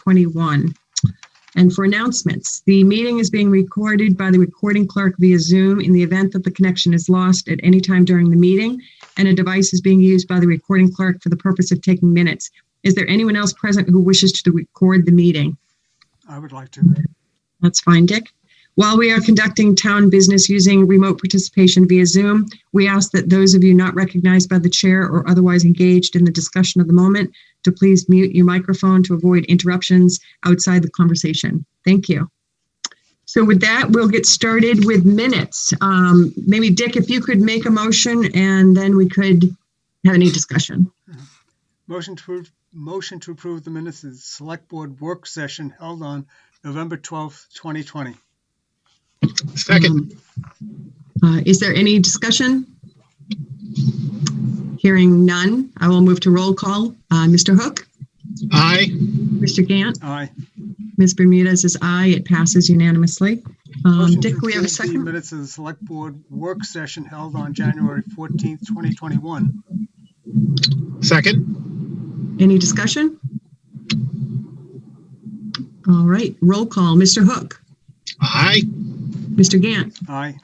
2021. And for announcements, the meeting is being recorded by the recording clerk via Zoom. In the event that the connection is lost at any time during the meeting and a device is being used by the recording clerk for the purpose of taking minutes. Is there anyone else present who wishes to record the meeting? I would like to. That's fine, Dick. While we are conducting town business using remote participation via Zoom, we ask that those of you not recognized by the chair or otherwise engaged in the discussion of the moment to please mute your microphone to avoid interruptions outside the conversation. Thank you. So with that, we'll get started with minutes. Maybe Dick, if you could make a motion and then we could have any discussion. Motion to approve the minutes of the Select Board work session held on November 12th, 2020. Second. Is there any discussion? Hearing none, I will move to roll call. Mr. Hook? Aye. Mr. Gant? Aye. Ms. Bermudez is aye. It passes unanimously. Dick, we have a second? The minutes of the Select Board work session held on January 14th, 2021. Second. Any discussion? All right, roll call. Mr. Hook? Aye. Mr. Gant? Aye.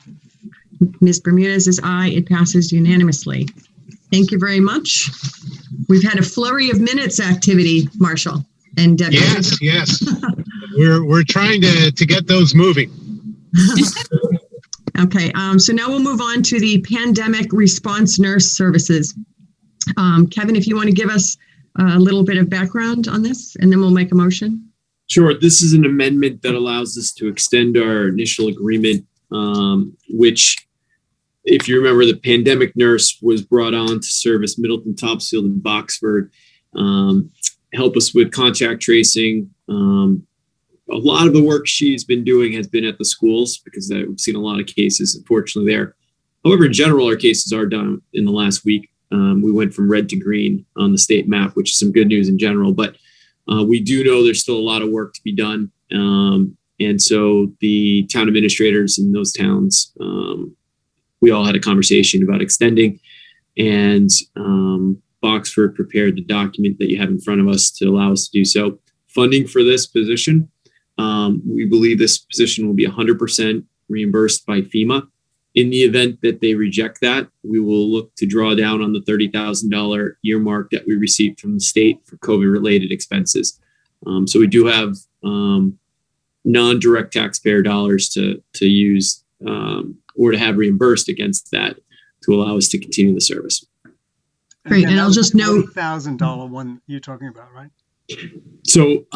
Ms. Bermudez is aye. It passes unanimously. Thank you very much. We've had a flurry of minutes activity, Marshall and Debbie. Yes. We're trying to get those moving. Okay, so now we'll move on to the pandemic response nurse services. Kevin, if you want to give us a little bit of background on this, and then we'll make a motion. Sure. This is an amendment that allows us to extend our initial agreement, which, if you remember, the pandemic nurse was brought on to service Middleton, Topsfield, and Boxford, help us with contact tracing. A lot of the work she's been doing has been at the schools because we've seen a lot of cases, unfortunately, there. However, in general, our cases are done in the last week. We went from red to green on the state map, which is some good news in general, but we do know there's still a lot of work to be done. And so the town administrators in those towns, we all had a conversation about extending, and Boxford prepared the document that you have in front of us to allow us to do so. Funding for this position, we believe this position will be 100% reimbursed by FEMA. In the event that they reject that, we will look to draw down on the $30,000 earmark that we received from the state for COVID-related expenses. So we do have non-direct taxpayer dollars to use or to have reimbursed against that to allow us to continue the service. Great, and I'll just note $40,000 one you're talking about, right? So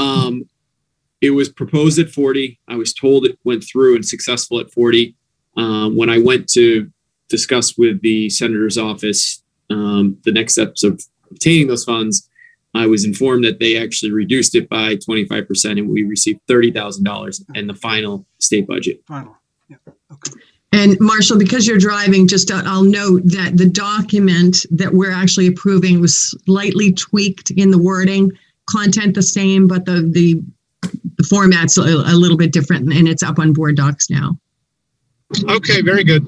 it was proposed at 40. I was told it went through and successful at 40. When I went to discuss with the senator's office the next steps of obtaining those funds, I was informed that they actually reduced it by 25%, and we received $30,000 in the final state budget. Final, yeah, okay. And Marshall, because you're driving, just I'll note that the document that we're actually approving was slightly tweaked in the wording, content the same, but the format's a little bit different, and it's up on board docs now. Okay, very good.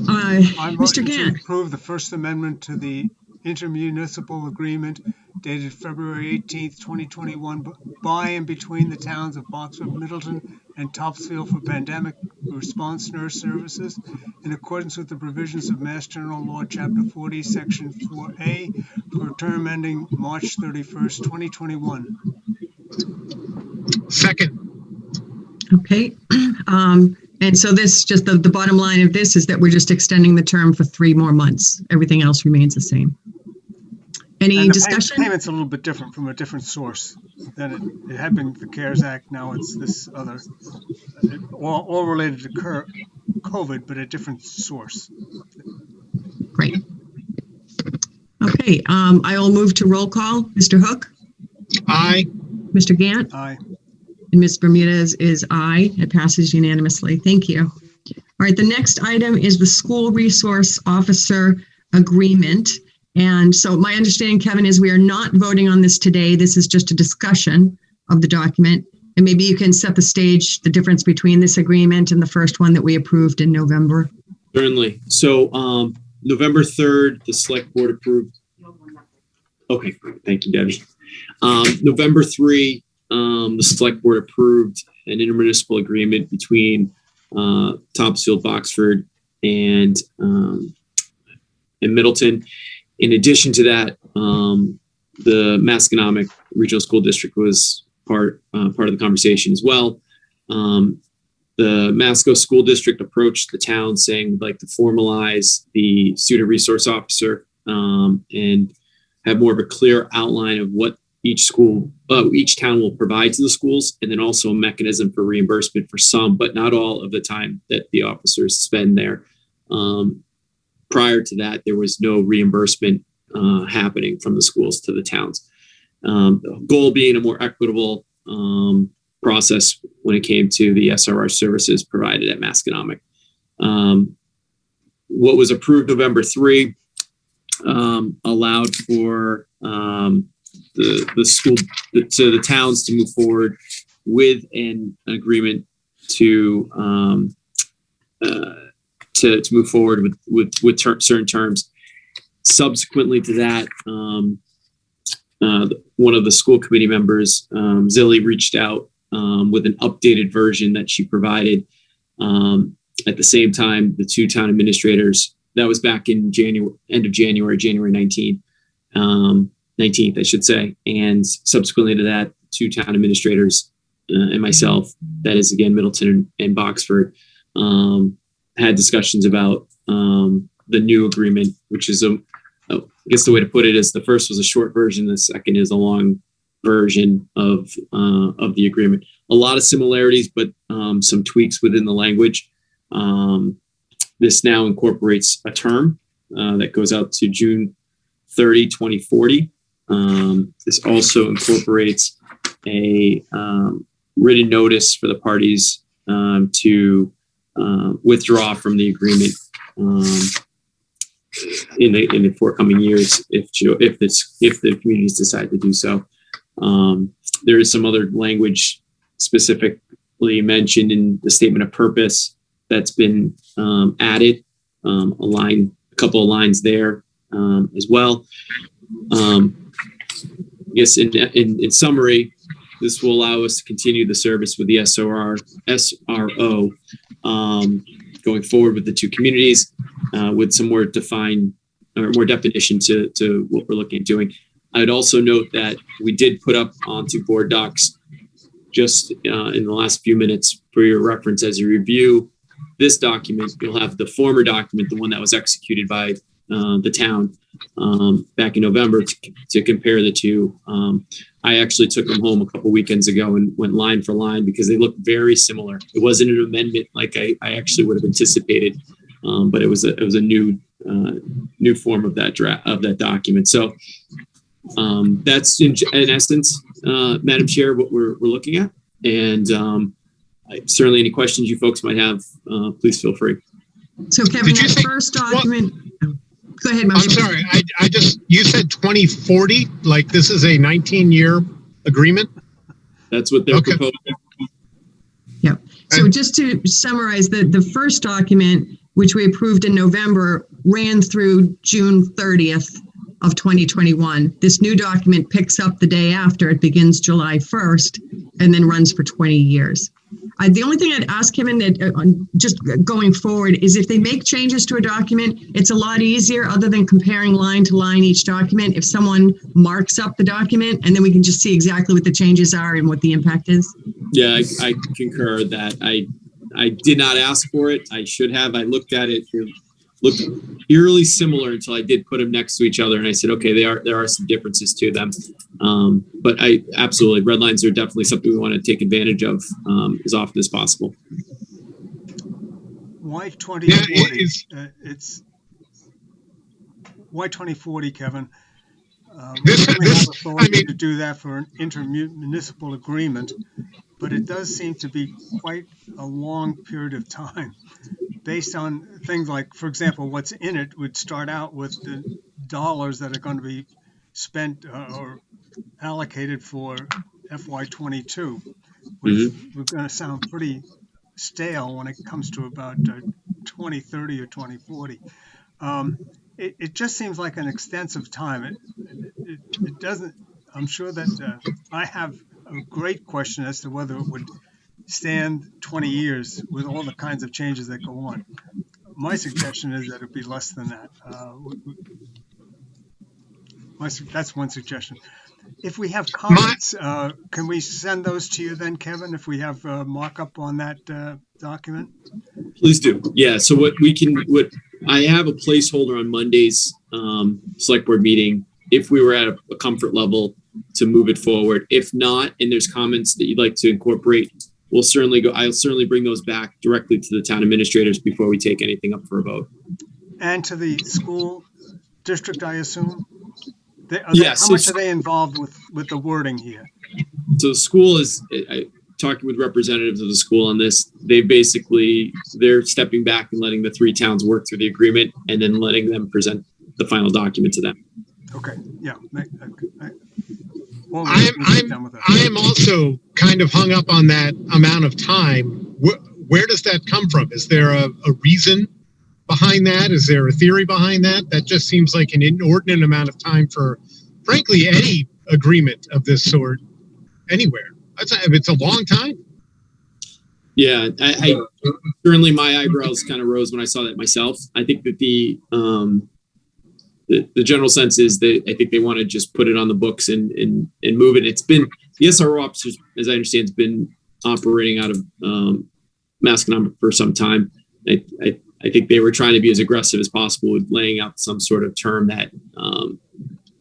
Mr. Gant. To approve the First Amendment to the intermunicipal agreement dated February 18th, 2021 by and between the towns of Boxford, Middleton, and Topsfield for pandemic response nurse services in accordance with the provisions of Mass General Law, Chapter 40, Section 4A, for a term ending March 31st, 2021. Second. Okay. And so this, just the bottom line of this is that we're just extending the term for 3 more months. Everything else remains the same. Any discussion? Payment's a little bit different from a different source than it had been the CARES Act. Now it's this other, all related to COVID, but a different source. Great. Okay, I will move to roll call. Mr. Hook? Aye. Mr. Gant? Aye. And Ms. Bermudez is aye. It passes unanimously. Thank you. All right, the next item is the School Resource Officer Agreement. And so my understanding, Kevin, is we are not voting on this today. This is just a discussion of the document. And maybe you can set the stage, the difference between this agreement and the first one that we approved in November. Certainly. So November 3rd, the Select Board approved. Okay, thank you, Debbie. November 3, the select board approved an intermunicipal agreement between Topsfield, Boxford, and Middleton. In addition to that, the Masconomic Regional School District was part of the conversation as well. The Masco School District approached the town saying we'd like to formalize the student resource officer and have more of a clear outline of what each town will provide to the schools, and then also a mechanism for reimbursement for some, but not all of the time that the officers spend there. Prior to that, there was no reimbursement happening from the schools to the towns. The goal being a more equitable process when it came to the SRR services provided at Masconomic. What was approved November 3 allowed for the towns to move forward with an agreement to move forward with certain terms. Subsequently to that, one of the school committee members, Zilly, reached out with an updated version that she provided. At the same time, the two town administrators, that was back in end of January 19th, I should say. And subsequently to that, two town administrators and myself, that is again, Middleton and Boxford, had discussions about the new agreement, which is I guess the way to put it is the first was a short version. The second is a long version of the agreement. A lot of similarities, but some tweaks within the language. This now incorporates a term that goes out to June 30, 2040. This also incorporates a written notice for the parties to withdraw from the agreement in the forthcoming years if the communities decide to do so. There is some other language specifically mentioned in the statement of purpose that's been added, a couple of lines there as well. Yes, in summary, this will allow us to continue the service with the SRO going forward with the two communities with some more defined or more definition to what we're looking at doing. I'd also note that we did put up onto board docs just in the last few minutes for your reference as you review this document. You'll have the former document, the one that was executed by the town back in November to compare the two. I actually took them home a couple weekends ago and went line for line because they look very similar. It wasn't an amendment like I actually would have anticipated, but it was a new form of that document. So that's in essence, Madam Chair, what we're looking at. And certainly any questions you folks might have, please feel free. So Kevin, that first document, go ahead, Marcia. I'm sorry, you said 2040, like this is a 19-year agreement? That's what they're proposing. Yeah. So just to summarize, the first document, which we approved in November, ran through June 30th of 2021. This new document picks up the day after. It begins July 1st and then runs for 20 years. The only thing I'd ask him, just going forward, is if they make changes to a document, it's a lot easier, other than comparing line to line each document, if someone marks up the document and then we can just see exactly what the changes are and what the impact is. Yeah, I concur that I did not ask for it. I should have. I looked at it. It looked eerily similar until I did put them next to each other, and I said, okay, there are some differences to them. But I absolutely, red lines are definitely something we want to take advantage of as often as possible. Why 2040? Why 2040, Kevin? We certainly have authority to do that for an intermunicipal agreement, but it does seem to be quite a long period of time. Based on things like, for example, what's in it would start out with the dollars that are going to be spent or allocated for FY22, which we're going to sound pretty stale when it comes to about 2030 or 2040. It just seems like an extensive time. It doesn't. I'm sure that I have great question as to whether it would stand 20 years with all the kinds of changes that go on. My suggestion is that it be less than that. That's one suggestion. If we have comments, can we send those to you then, Kevin, if we have markup on that document? Please do. Yeah. So what I have a placeholder on Monday's select board meeting, if we were at a comfort level to move it forward. If not, and there's comments that you'd like to incorporate, I'll certainly bring those back directly to the town administrators before we take anything up for a vote. And to the school district, I assume? Yes. How much are they involved with the wording here? So the school is talking with representatives of the school on this. They're stepping back and letting the three towns work through the agreement and then letting them present the final document to them. Okay. Yeah. I am also kind of hung up on that amount of time. Where does that come from? Is there a reason behind that? Is there a theory behind that? That just seems like an inordinate amount of time for, frankly, any agreement of this sort anywhere. It's a long time. Yeah, I certainly my eyebrows kind of rose when I saw that myself. I think that the general sense is that I think they want to just put it on the books and move it. It's been the SRO officers, as I understand, has been operating out of Masconomet for some time. I think they were trying to be as aggressive as possible with laying out some sort of term that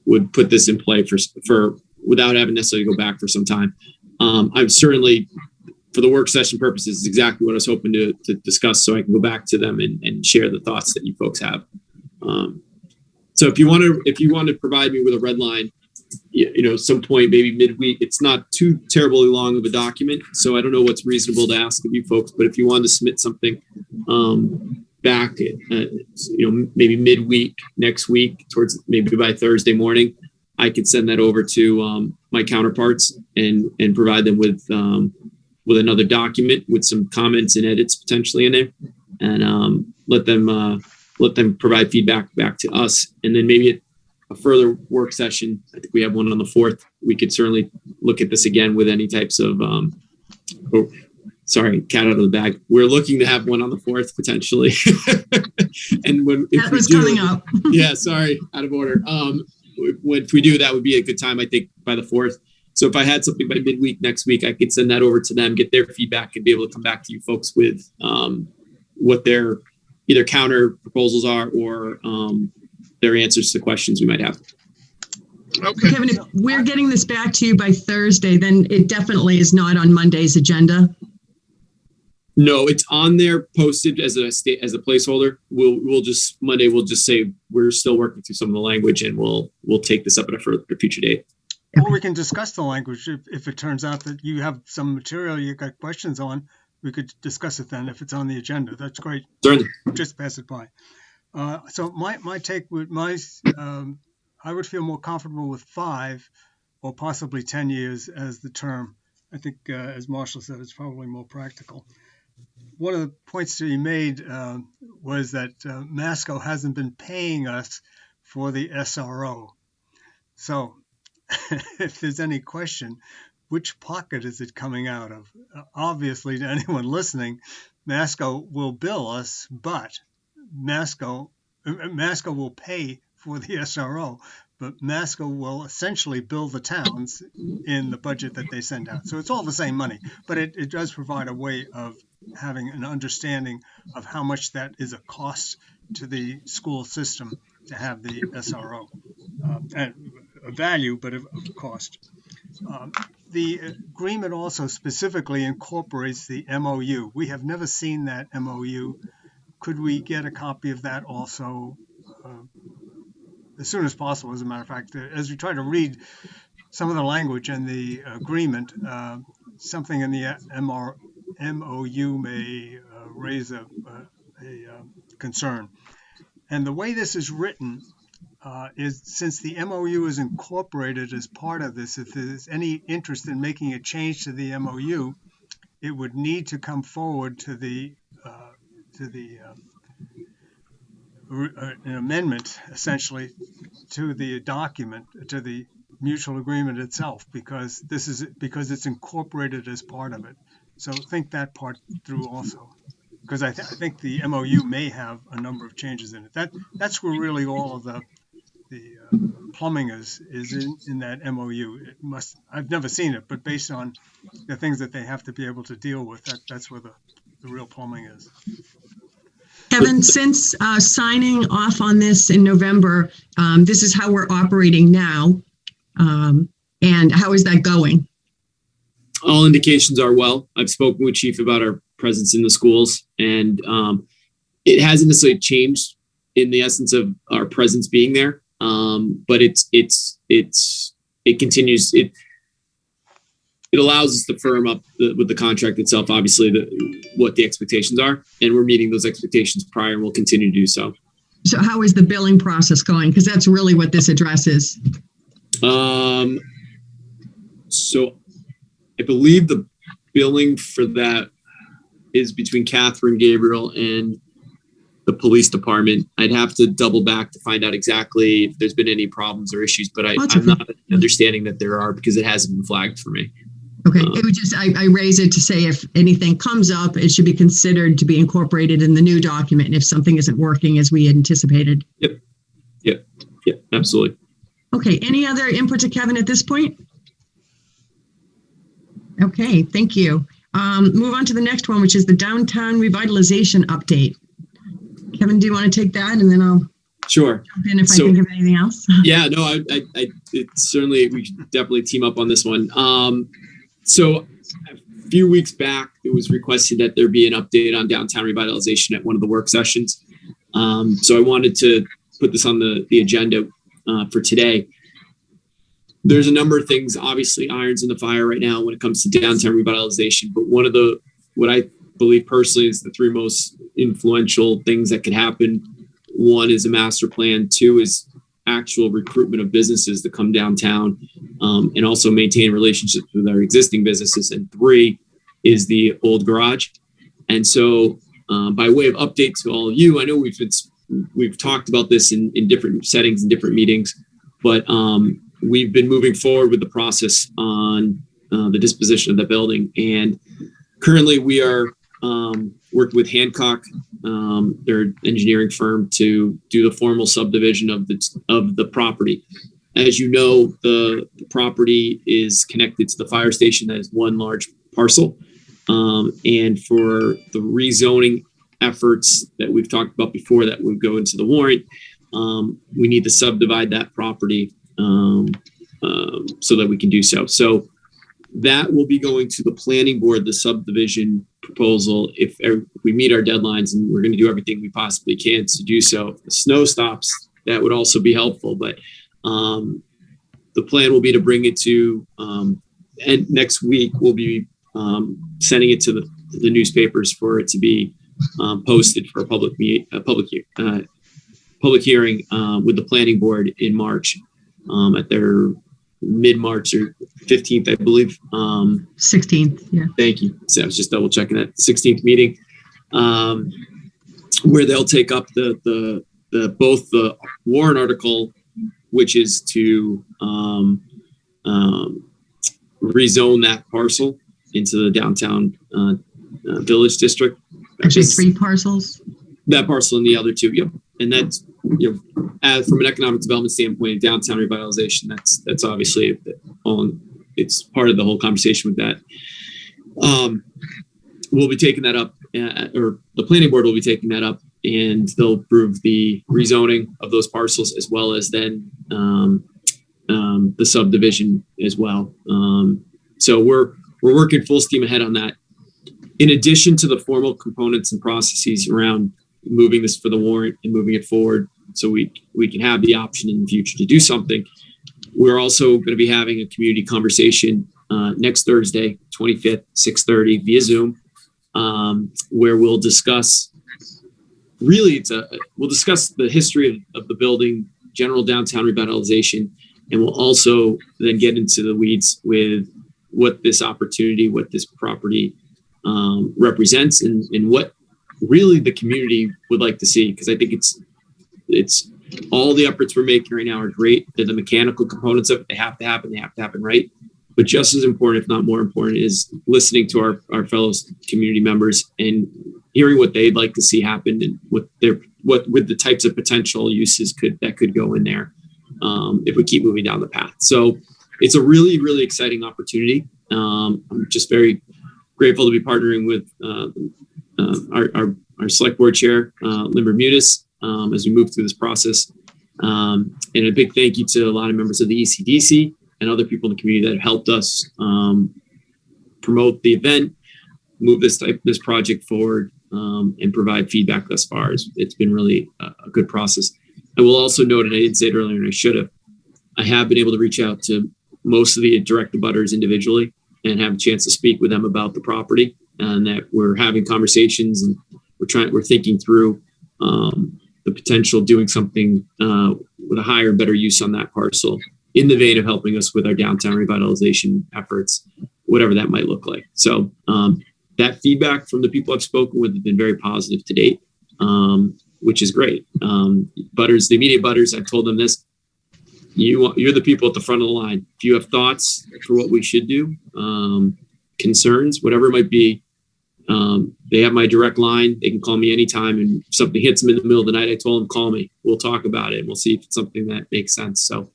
would put this in play for without having necessarily go back for some time. I'm certainly, for the work session purposes, is exactly what I was hoping to discuss, so I can go back to them and share the thoughts that you folks have. So if you want to provide me with a red line, some point maybe midweek. It's not too terribly long of a document, so I don't know what's reasonable to ask of you folks. But if you want to submit something back, maybe midweek next week, towards maybe by Thursday morning, I could send that over to my counterparts and provide them with another document with some comments and edits potentially in there, and let them provide feedback back to us. And then maybe a further work session, I think we have one on the 4th. We could certainly look at this again with any types of, cat out of the bag. We're looking to have one on the 4th potentially. And that was coming up. Yeah, sorry, out of order. If we do, that would be a good time, I think, by the 4th. So if I had something by midweek next week, I could send that over to them, get their feedback, and be able to come back to you folks with what their either counter proposals are or their answers to questions we might have. Okay. Kevin, if we're getting this back to you by Thursday, then it definitely is not on Monday's agenda. No, it's on there, posted as a placeholder. We'll just say we're still working through some of the language, and we'll take this up at a future date. Or we can discuss the language if it turns out that you have some material you got questions on. We could discuss it then if it's on the agenda. That's great. Certainly. Just pass it by. So my take would I would feel more comfortable with 5 or possibly 10 years as the term. I think, as Marshall said, it's probably more practical. One of the points that he made was that Masco hasn't been paying us for the SRO. So if there's any question, which pocket is it coming out of? Obviously, to anyone listening, Masco will bill us, but Masco will pay for the SRO, but Masco will essentially bill the towns in the budget that they send out. So it's all the same money, but it does provide a way of having an understanding of how much that is a cost to the school system to have the SRO, and a value, but of cost. The agreement also specifically incorporates the MOU. We have never seen that MOU. Could we get a copy of that also as soon as possible? As a matter of fact, as we try to read some of the language in the agreement, something in the MOU may raise a concern. And the way this is written is, since the MOU is incorporated as part of this, if there's any interest in making a change to the MOU, it would need to come forward to an amendment, essentially, to the document, to the mutual agreement itself, because it's incorporated as part of it. So think that part through also, because I think the MOU may have a number of changes in it. That's where really all of the plumbing is in that MOU. It must, I've never seen it, but based on the things that they have to be able to deal with, that's where the real plumbing is. Kevin, since signing off on this in November, this is how we're operating now. And how is that going? All indications are well. I've spoken with Chief about our presence in the schools, and it hasn't necessarily changed in the essence of our presence being there. But it continues. It allows us to firm up with the contract itself, obviously, what the expectations are, and we're meeting those expectations prior, and we'll continue to do so. So how is the billing process going? Because that's really what this addresses. So I believe the billing for that is between Catherine, Gabriel, and the police department. I'd have to double back to find out exactly if there's been any problems or issues, but I'm not understanding that there are, because it hasn't been flagged for me. Okay, it would just, I raise it to say if anything comes up, it should be considered to be incorporated in the new document, and if something isn't working as we anticipated. Yep, absolutely. Okay, any other input to Kevin at this point? Okay, thank you. Move on to the next one, which is the downtown revitalization update. Kevin, do you want to take that, and then I'll jump in if I think of anything else? Yeah, no, it certainly, we should definitely team up on this one. So a few weeks back, it was requested that there be an update on downtown revitalization at one of the work sessions. So I wanted to put this on the agenda for today. There's a number of things, obviously irons in the fire right now when it comes to downtown revitalization, but one of what I believe personally is the three most influential things that could happen. One is a master plan. Two is actual recruitment of businesses to come downtown, and also maintain relationships with our existing businesses. And three is the old garage. And so by way of update to all of you, I know we've talked about this in different settings and different meetings, but we've been moving forward with the process on the disposition of the building. And currently we are working with Hancock, their engineering firm, to do the formal subdivision of the property. As you know, the property is connected to the fire station. That is one large parcel. And for the rezoning efforts that we've talked about before that would go into the warrant, we need to subdivide that property so that we can do so. So that will be going to the planning board, the subdivision proposal, if we meet our deadlines, and we're going to do everything we possibly can to do so. If the snow stops, that would also be helpful. But the plan will be to bring it to, and next week we'll be sending it to the newspapers for it to be posted for a public hearing with the planning board in March at their mid-March or 15th, I believe. 16th, yeah. Thank you. So I was just double checking that 16th meeting, where they'll take up the both the warrant article, which is to rezone that parcel into the downtown village district. Actually, 3 parcels. That parcel and the other 2, yep. And that's, from an economic development standpoint, downtown revitalization, that's obviously it's part of the whole conversation with that. We'll be taking that up, or the planning board will be taking that up, and they'll approve the rezoning of those parcels, as well as then the subdivision as well. So we're working full steam ahead on that. In addition to the formal components and processes around moving this for the warrant and moving it forward so we can have the option in the future to do something, we're also going to be having a community conversation next Thursday, 25th, 6:30 via Zoom, where we'll discuss, we'll discuss the history of the building, general downtown revitalization, and we'll also then get into the weeds with what this opportunity, what this property represents, and what really the community would like to see, because I think it's all the efforts we're making right now are great. They're the mechanical components of it. They have to happen. They have to happen right. But just as important, if not more important, is listening to our fellow community members and hearing what they'd like to see happen and what with the types of potential uses that could go in there if we keep moving down the path. So it's a really, really exciting opportunity. I'm just very grateful to be partnering with our select board chair, Lynn Bermudez, as we move through this process. And a big thank you to a lot of members of the ECDC and other people in the community that have helped us promote the event, move this project forward, and provide feedback thus far. It's been really a good process. I will also note, and I didn't say it earlier and I should have, I have been able to reach out to most of the direct abutters individually and have a chance to speak with them about the property, and that we're having conversations and we're thinking through the potential of doing something with a higher, better use on that parcel in the vein of helping us with our downtown revitalization efforts, whatever that might look like. So that feedback from the people I've spoken with have been very positive to date, which is great. Butters, the immediate butters, I've told them this, you're the people at the front of the line. If you have thoughts for what we should do, concerns, whatever it might be, they have my direct line. They can call me anytime, and if something hits them in the middle of the night, I told them, call me. We'll talk about it and we'll see if it's something that makes sense. So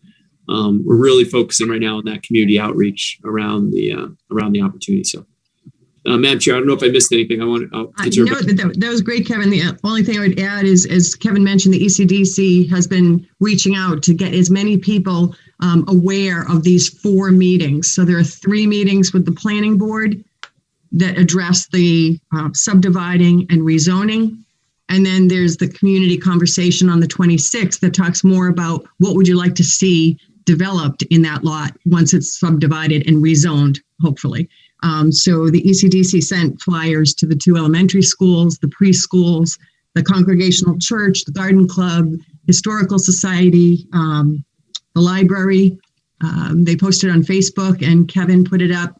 we're really focusing right now on that community outreach around the opportunity. So Madam Chair, I don't know if I missed anything. No, that was great, Kevin. The only thing I would add is, as Kevin mentioned, the ECDC has been reaching out to get as many people aware of these 4 meetings. So there are 3 meetings with the planning board that address the subdividing and rezoning. And then there's the community conversation on the 26th that talks more about what would you like to see developed in that lot once it's subdivided and rezoned, hopefully. So the ECDC sent flyers to the 2 elementary schools, the preschools, the Congregational Church, the Garden Club, Historical Society, the library. They posted on Facebook, and Kevin put it up,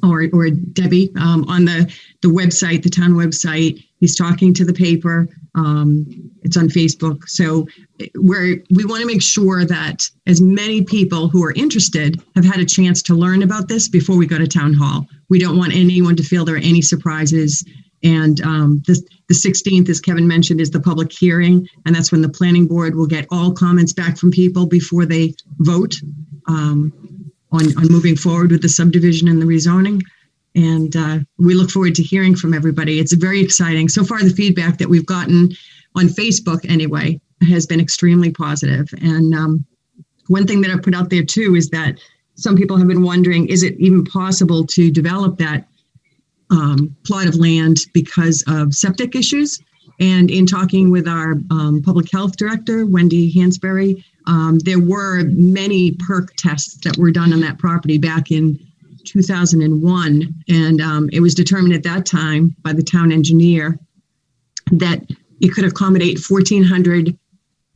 or Debbie, on the website, the town website. He's talking to the paper. It's on Facebook. So we want to make sure that as many people who are interested have had a chance to learn about this before we go to town hall. We don't want anyone to feel there are any surprises. And the 16th, as Kevin mentioned, is the public hearing. And that's when the planning board will get all comments back from people before they vote on moving forward with the subdivision and the rezoning. And we look forward to hearing from everybody. It's very exciting. So far, the feedback that we've gotten on Facebook anyway has been extremely positive. And one thing that I've put out there too is that some people have been wondering, is it even possible to develop that plot of land because of septic issues? And in talking with our public health director, Wendy Hansberry, there were many perk tests that were done on that property back in 2001. And it was determined at that time by the town engineer that it could accommodate 1,400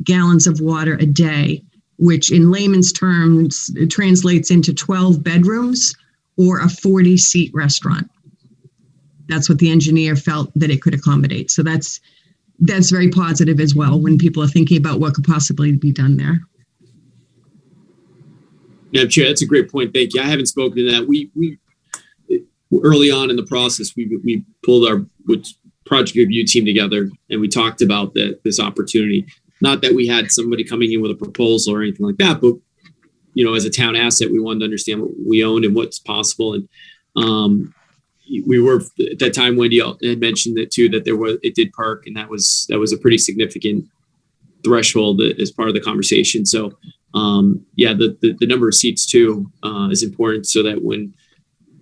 gallons of water a day, which in layman's terms translates into 12 bedrooms or a 40-seat restaurant. That's what the engineer felt that it could accommodate. So that's very positive as well when people are thinking about what could possibly be done there. Yeah, Chair, that's a great point. Thank you. I haven't spoken to that. We early on in the process, we pulled our project review team together and we talked about this opportunity. Not that we had somebody coming in with a proposal or anything like that, but as a town asset, we wanted to understand what we owned and what's possible. And we were at that time, Wendy had mentioned that too, that it did perk, and that was a pretty significant threshold as part of the conversation. So the number of seats too is important, so that when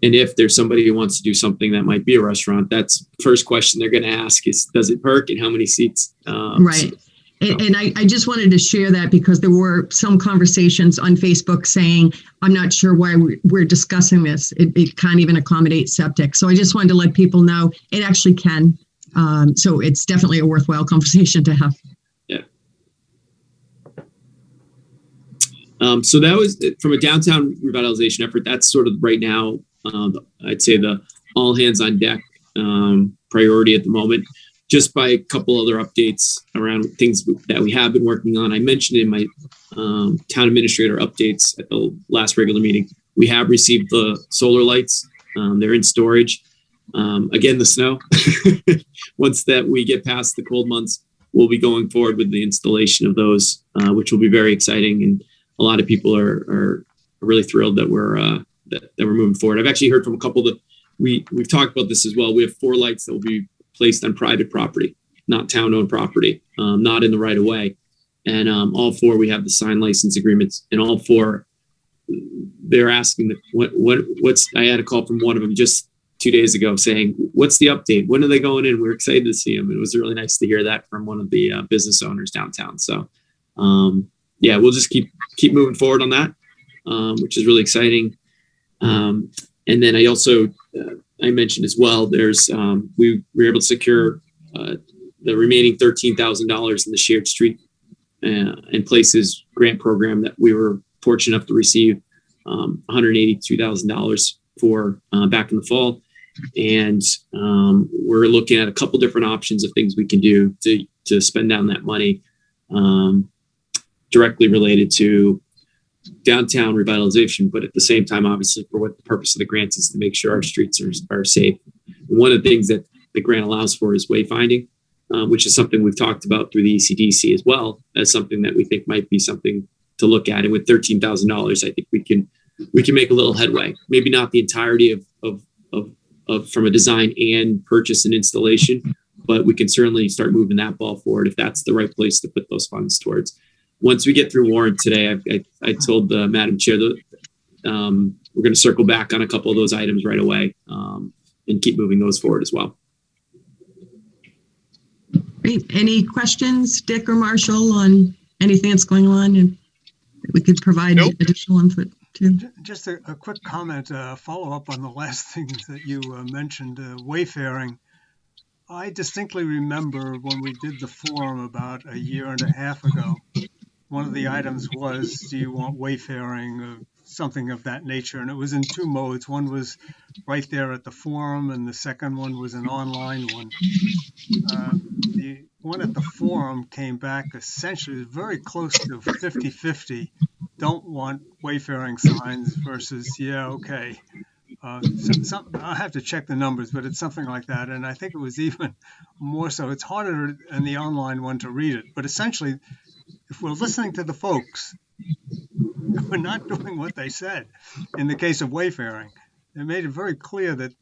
and if there's somebody who wants to do something that might be a restaurant, that's the first question they're going to ask is, does it perk and how many seats? Right. And I just wanted to share that because there were some conversations on Facebook saying, I'm not sure why we're discussing this. It can't even accommodate septic. So I just wanted to let people know it actually can. So it's definitely a worthwhile conversation to have. Yeah. So that was from a downtown revitalization effort. That's sort of right now, I'd say the all hands on deck priority at the moment. just by a couple other updates around things that we have been working on. I mentioned in my town administrator updates at the last regular meeting, we have received the solar lights. They're in storage. Again, the snow. Once that we get past the cold months, we'll be going forward with the installation of those, which will be very exciting. And a lot of people are really thrilled that we're moving forward. I've actually heard from a couple that we've talked about this as well. We have 4 lights that will be placed on private property, not town-owned property, not in the right of way. And all 4, we have the signed license agreements, and all 4, they're asking what's. I had a call from one of them just 2 days ago saying, "What's the update? When are they going in?" We're excited to see them. It was really nice to hear that from one of the business owners downtown. So, yeah, we'll just keep moving forward on that, which is really exciting. And then I also I mentioned as well, there's we were able to secure the remaining $13,000 in the shared street and places grant program that we were fortunate enough to receive $182,000 for back in the fall. And we're looking at a couple different options of things we can do to spend down that money directly related to downtown revitalization, but at the same time, obviously, for what the purpose of the grants is to make sure our streets are safe. One of the things that the grant allows for is wayfinding, which is something we've talked about through the ECDC as well as something that we think might be something to look at. And with $13,000, I think we can make a little headway. Maybe not the entirety of from a design and purchase and installation, but we can certainly start moving that ball forward if that's the right place to put those funds towards. Once we get through warrant today, I told the Madam Chair that we're going to circle back on a couple of those items right away and keep moving those forward as well. Great. Any questions, Dick or Marshall, on anything that's going on and we could provide additional input to? Just a quick comment, follow up on the last things that you mentioned, wayfaring. I distinctly remember when we did the forum about a year and a half ago, one of the items was, do you want wayfaring or something of that nature? And it was in 2 modes. One was right there at the forum, and the second one was an online one. The one at the forum came back essentially very close to 50-50. Don't want wayfaring signs versus, yeah, okay. I have to check the numbers, but it's something like that. And I think it was even more so. It's harder in the online one to read it. But essentially, if we're listening to the folks, we're not doing what they said. In the case of wayfaring, they made it very clear that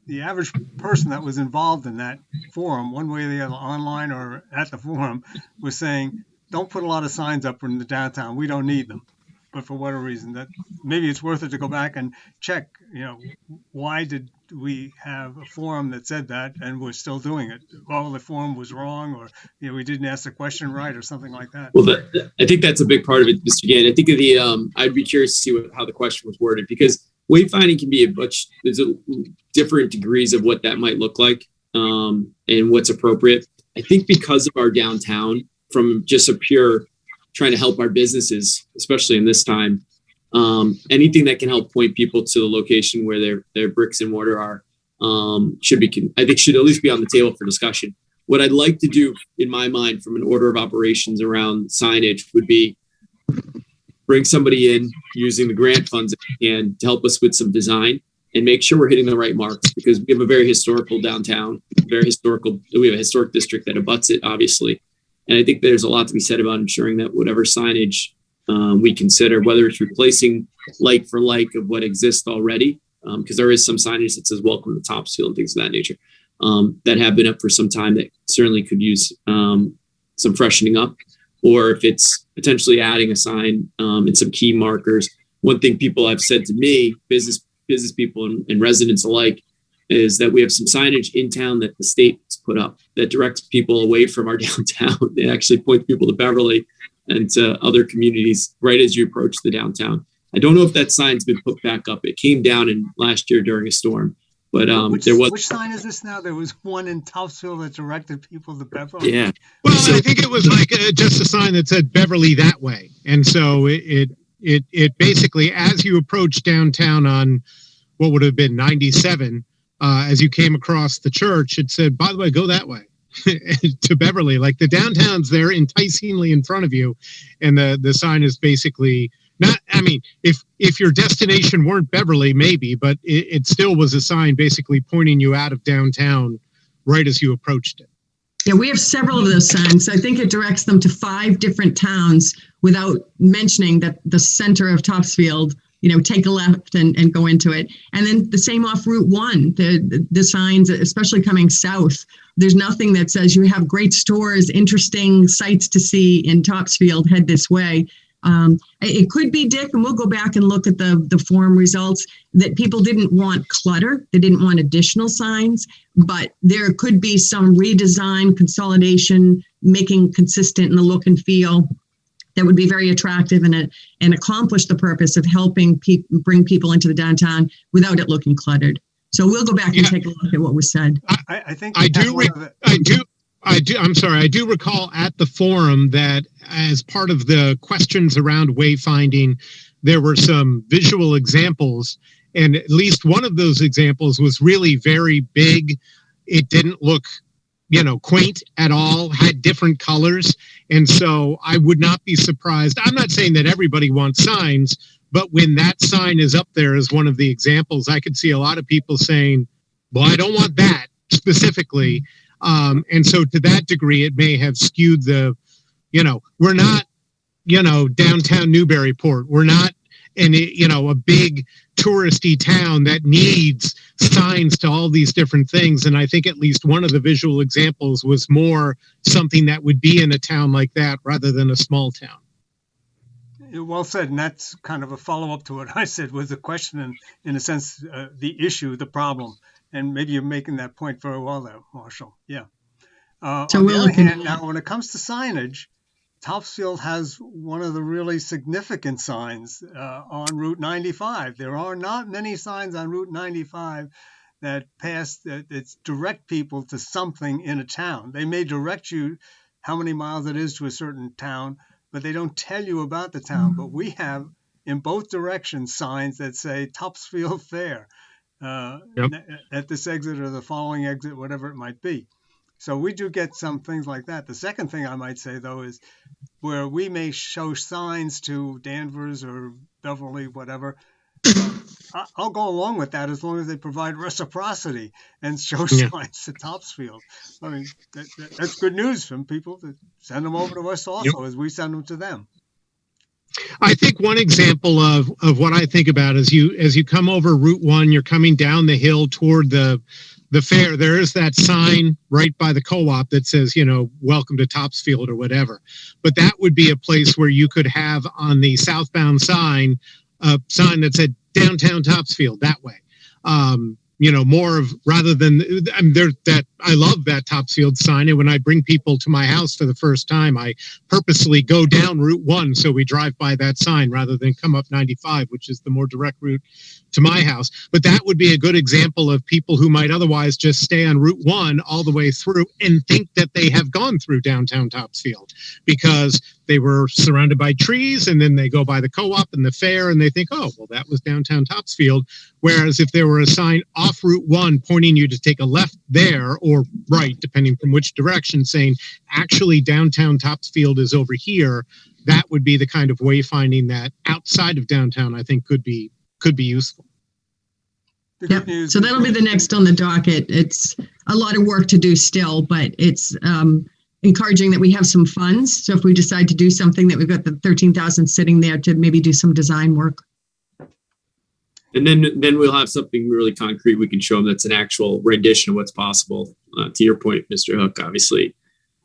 the average person that was involved in that forum, one way or the other, online or at the forum, was saying, don't put a lot of signs up in the downtown. We don't need them. But for whatever reason, that maybe it's worth it to go back and check, why did we have a forum that said that and we're still doing it? Well, the forum was wrong, or we didn't ask the question right, or something like that. Well, I think that's a big part of it, Mr. Gann. I think of I'd be curious to see how the question was worded, because wayfinding can be there's different degrees of what that might look like and what's appropriate. I think because of our downtown, from just a pure trying to help our businesses, especially in this time, anything that can help point people to the location where their bricks and mortar are should at least be on the table for discussion. What I'd like to do, in my mind, from an order of operations around signage would be bring somebody in using the grant funds and to help us with some design and make sure we're hitting the right marks, because we have a very historical downtown, we have a historic district that abuts it, obviously. And I think there's a lot to be said about ensuring that whatever signage we consider, whether it's replacing like for like of what exists already, because there is some signage that says welcome to Topsfield and things of that nature that have been up for some time that certainly could use some freshening up, or if it's potentially adding a sign and some key markers. One thing people have said to me, business people and residents alike, is that we have some signage in town that the state's put up that directs people away from our downtown. It actually points people to Beverly and to other communities right as you approach the downtown. I don't know if that sign's been put back up. It came down last year during a storm, but there was. Which sign is this now? There was one in Topsfield that directed people to Beverly. Yeah. Well, I think it was like just a sign that said Beverly that way. And so it basically, as you approach downtown on what would have been 97, as you came across the church, it said, by the way, go that way to Beverly. Like the downtown's there enticingly in front of you. And the sign is basically not, I mean, if your destination weren't Beverly, maybe, but it still was a sign basically pointing you out of downtown right as you approached it. Yeah, we have several of those signs. I think it directs them to 5 different towns without mentioning that the center of Topsfield, take a left and go into it. And then the same off Route 1, the signs, especially coming south, there's nothing that says you have great stores, interesting sights to see in Topsfield, head this way. It could be, Dick, and we'll go back and look at the forum results, that people didn't want clutter. They didn't want additional signs, but there could be some redesign, consolidation, making consistent in the look and feel that would be very attractive and accomplish the purpose of helping bring people into the downtown without it looking cluttered. So we'll go back and take a look at what was said. I think I do recall at the forum that as part of the questions around wayfinding, there were some visual examples, and at least one of those examples was really very big. It didn't look, quaint at all, had different colors. And so I would not be surprised. I'm not saying that everybody wants signs, but when that sign is up there as one of the examples, I could see a lot of people saying, well, I don't want that specifically. And so to that degree, it may have skewed we're not, downtown Newburyport. We're not a big touristy town that needs signs to all these different things. And I think at least one of the visual examples was more something that would be in a town like that rather than a small town. Well said. And that's kind of a follow-up to what I said, was the question and, in a sense, the issue, the problem. And maybe you're making that point very well there, Marshall. Yeah. On the other hand, now, when it comes to signage, Topsfield has one of the really significant signs on Route 95. There are not many signs on Route 95 that direct people to something in a town. They may direct you how many miles it is to a certain town, but they don't tell you about the town. But we have, in both directions, signs that say Topsfield Fair at this exit or the following exit, whatever it might be. So we do get some things like that. The second thing I might say, though, is where we may show signs to Danvers or Beverly, whatever, I'll go along with that as long as they provide reciprocity and show signs to Topsfield. I mean, that's good news from people to send them over to us also as we send them to them. I think one example of what I think about is as you come over Route 1, you're coming down the hill toward the fair. There is that sign right by the co-op that says, welcome to Topsfield or whatever. But that would be a place where you could have on the southbound sign, a sign that said downtown Topsfield that way. More of, rather than, I love that Topsfield sign. And when I bring people to my house for the first time, I purposely go down Route 1 so we drive by that sign rather than come up 95, which is the more direct route to my house. But that would be a good example of people who might otherwise just stay on Route 1 all the way through and think that they have gone through downtown Topsfield because they were surrounded by trees, and then they go by the co-op and the fair and they think, oh, well, that was downtown Topsfield. Whereas if there were a sign off Route 1 pointing you to take a left there or right, depending from which direction, saying actually downtown Topsfield is over here, that would be the kind of wayfinding that outside of downtown I think could be useful. Yep. So that'll be the next on the docket. It's a lot of work to do still, but it's encouraging that we have some funds. So if we decide to do something, that we've got the 13,000 sitting there to maybe do some design work. And then we'll have something really concrete we can show them that's an actual rendition of what's possible. To your point, Mr. Hook, obviously,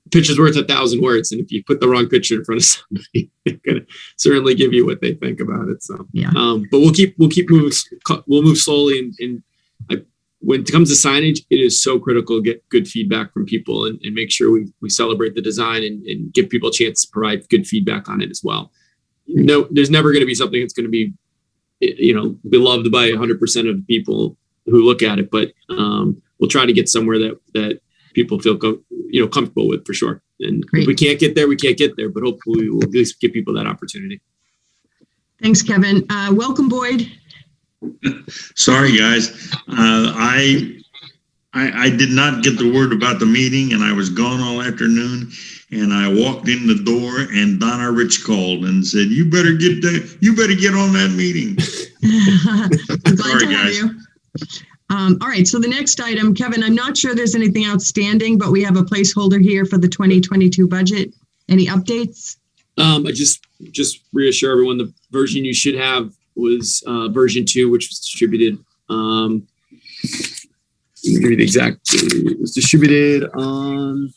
a picture's worth 1,000 words. And if you put the wrong picture in front of somebody, they're going to certainly give you what they think about it. So, yeah. But we'll keep moving. We'll move slowly. When it comes to signage, it is so critical to get good feedback from people and make sure we celebrate the design and give people a chance to provide good feedback on it as well. No, there's never going to be something that's going to be, beloved by 100% of people who look at it, but we'll try to get somewhere that people feel comfortable with for sure. And Great. If we can't get there, we can't get there, but hopefully we'll at least give people that opportunity. Thanks, Kevin. Welcome, Boyd. Sorry, guys. I I did not get the word about the meeting, and I was gone all afternoon. And I walked in the door, and Donna Rich called and said, "You better get on that meeting." We're glad Sorry, to have guys. you. All right, so the next item, Kevin, I'm not sure there's anything outstanding, but we have a placeholder here for the 2022 budget. Any updates? I just reassure everyone the version you should have was version 2, which was distributed. Let me give you the exact. It was distributed on.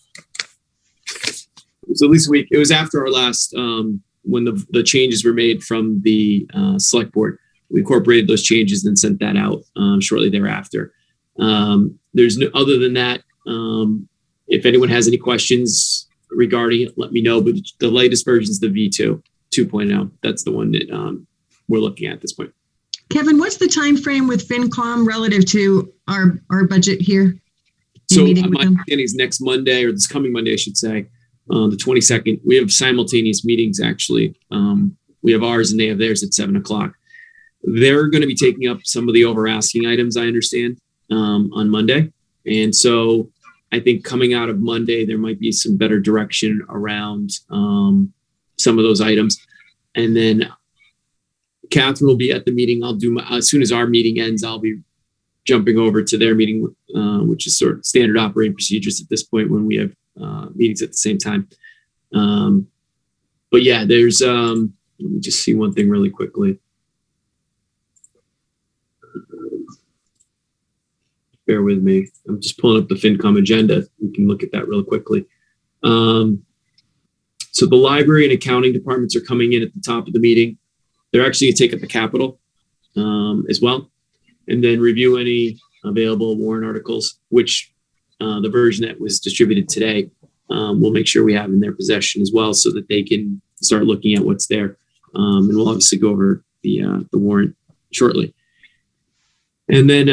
It was at least a week. It was after our last when the changes were made from the select board. We incorporated those changes and sent that out shortly thereafter. There's no other than that. If anyone has any questions regarding it, let me know. But the latest version is the V2 2.0. That's the one that we're looking at this point. Kevin, what's the time frame with FinCom relative to our budget here? So my understanding is next Monday, or this coming Monday, I should say, the 22nd. We have simultaneous meetings, actually. We have ours and they have theirs at 7 o'clock. They're going to be taking up some of the over asking items, I understand, on Monday. And so I think coming out of Monday, there might be some better direction around some of those items. And then Catherine will be at the meeting. I'll do as soon as our meeting ends, I'll be jumping over to their meeting, which is sort of standard operating procedures at this point when we have meetings at the same time. But yeah, there's, let me just see one thing really quickly. Bear with me. I'm just pulling up the FinCom agenda. We can look at that real quickly. So the library and accounting departments are coming in at the top of the meeting. They're actually going to take up the capital as well, and then review any available warrant articles, which the version that was distributed today, we'll make sure we have in their possession as well, so that they can start looking at what's there. And we'll obviously go over the warrant shortly. And then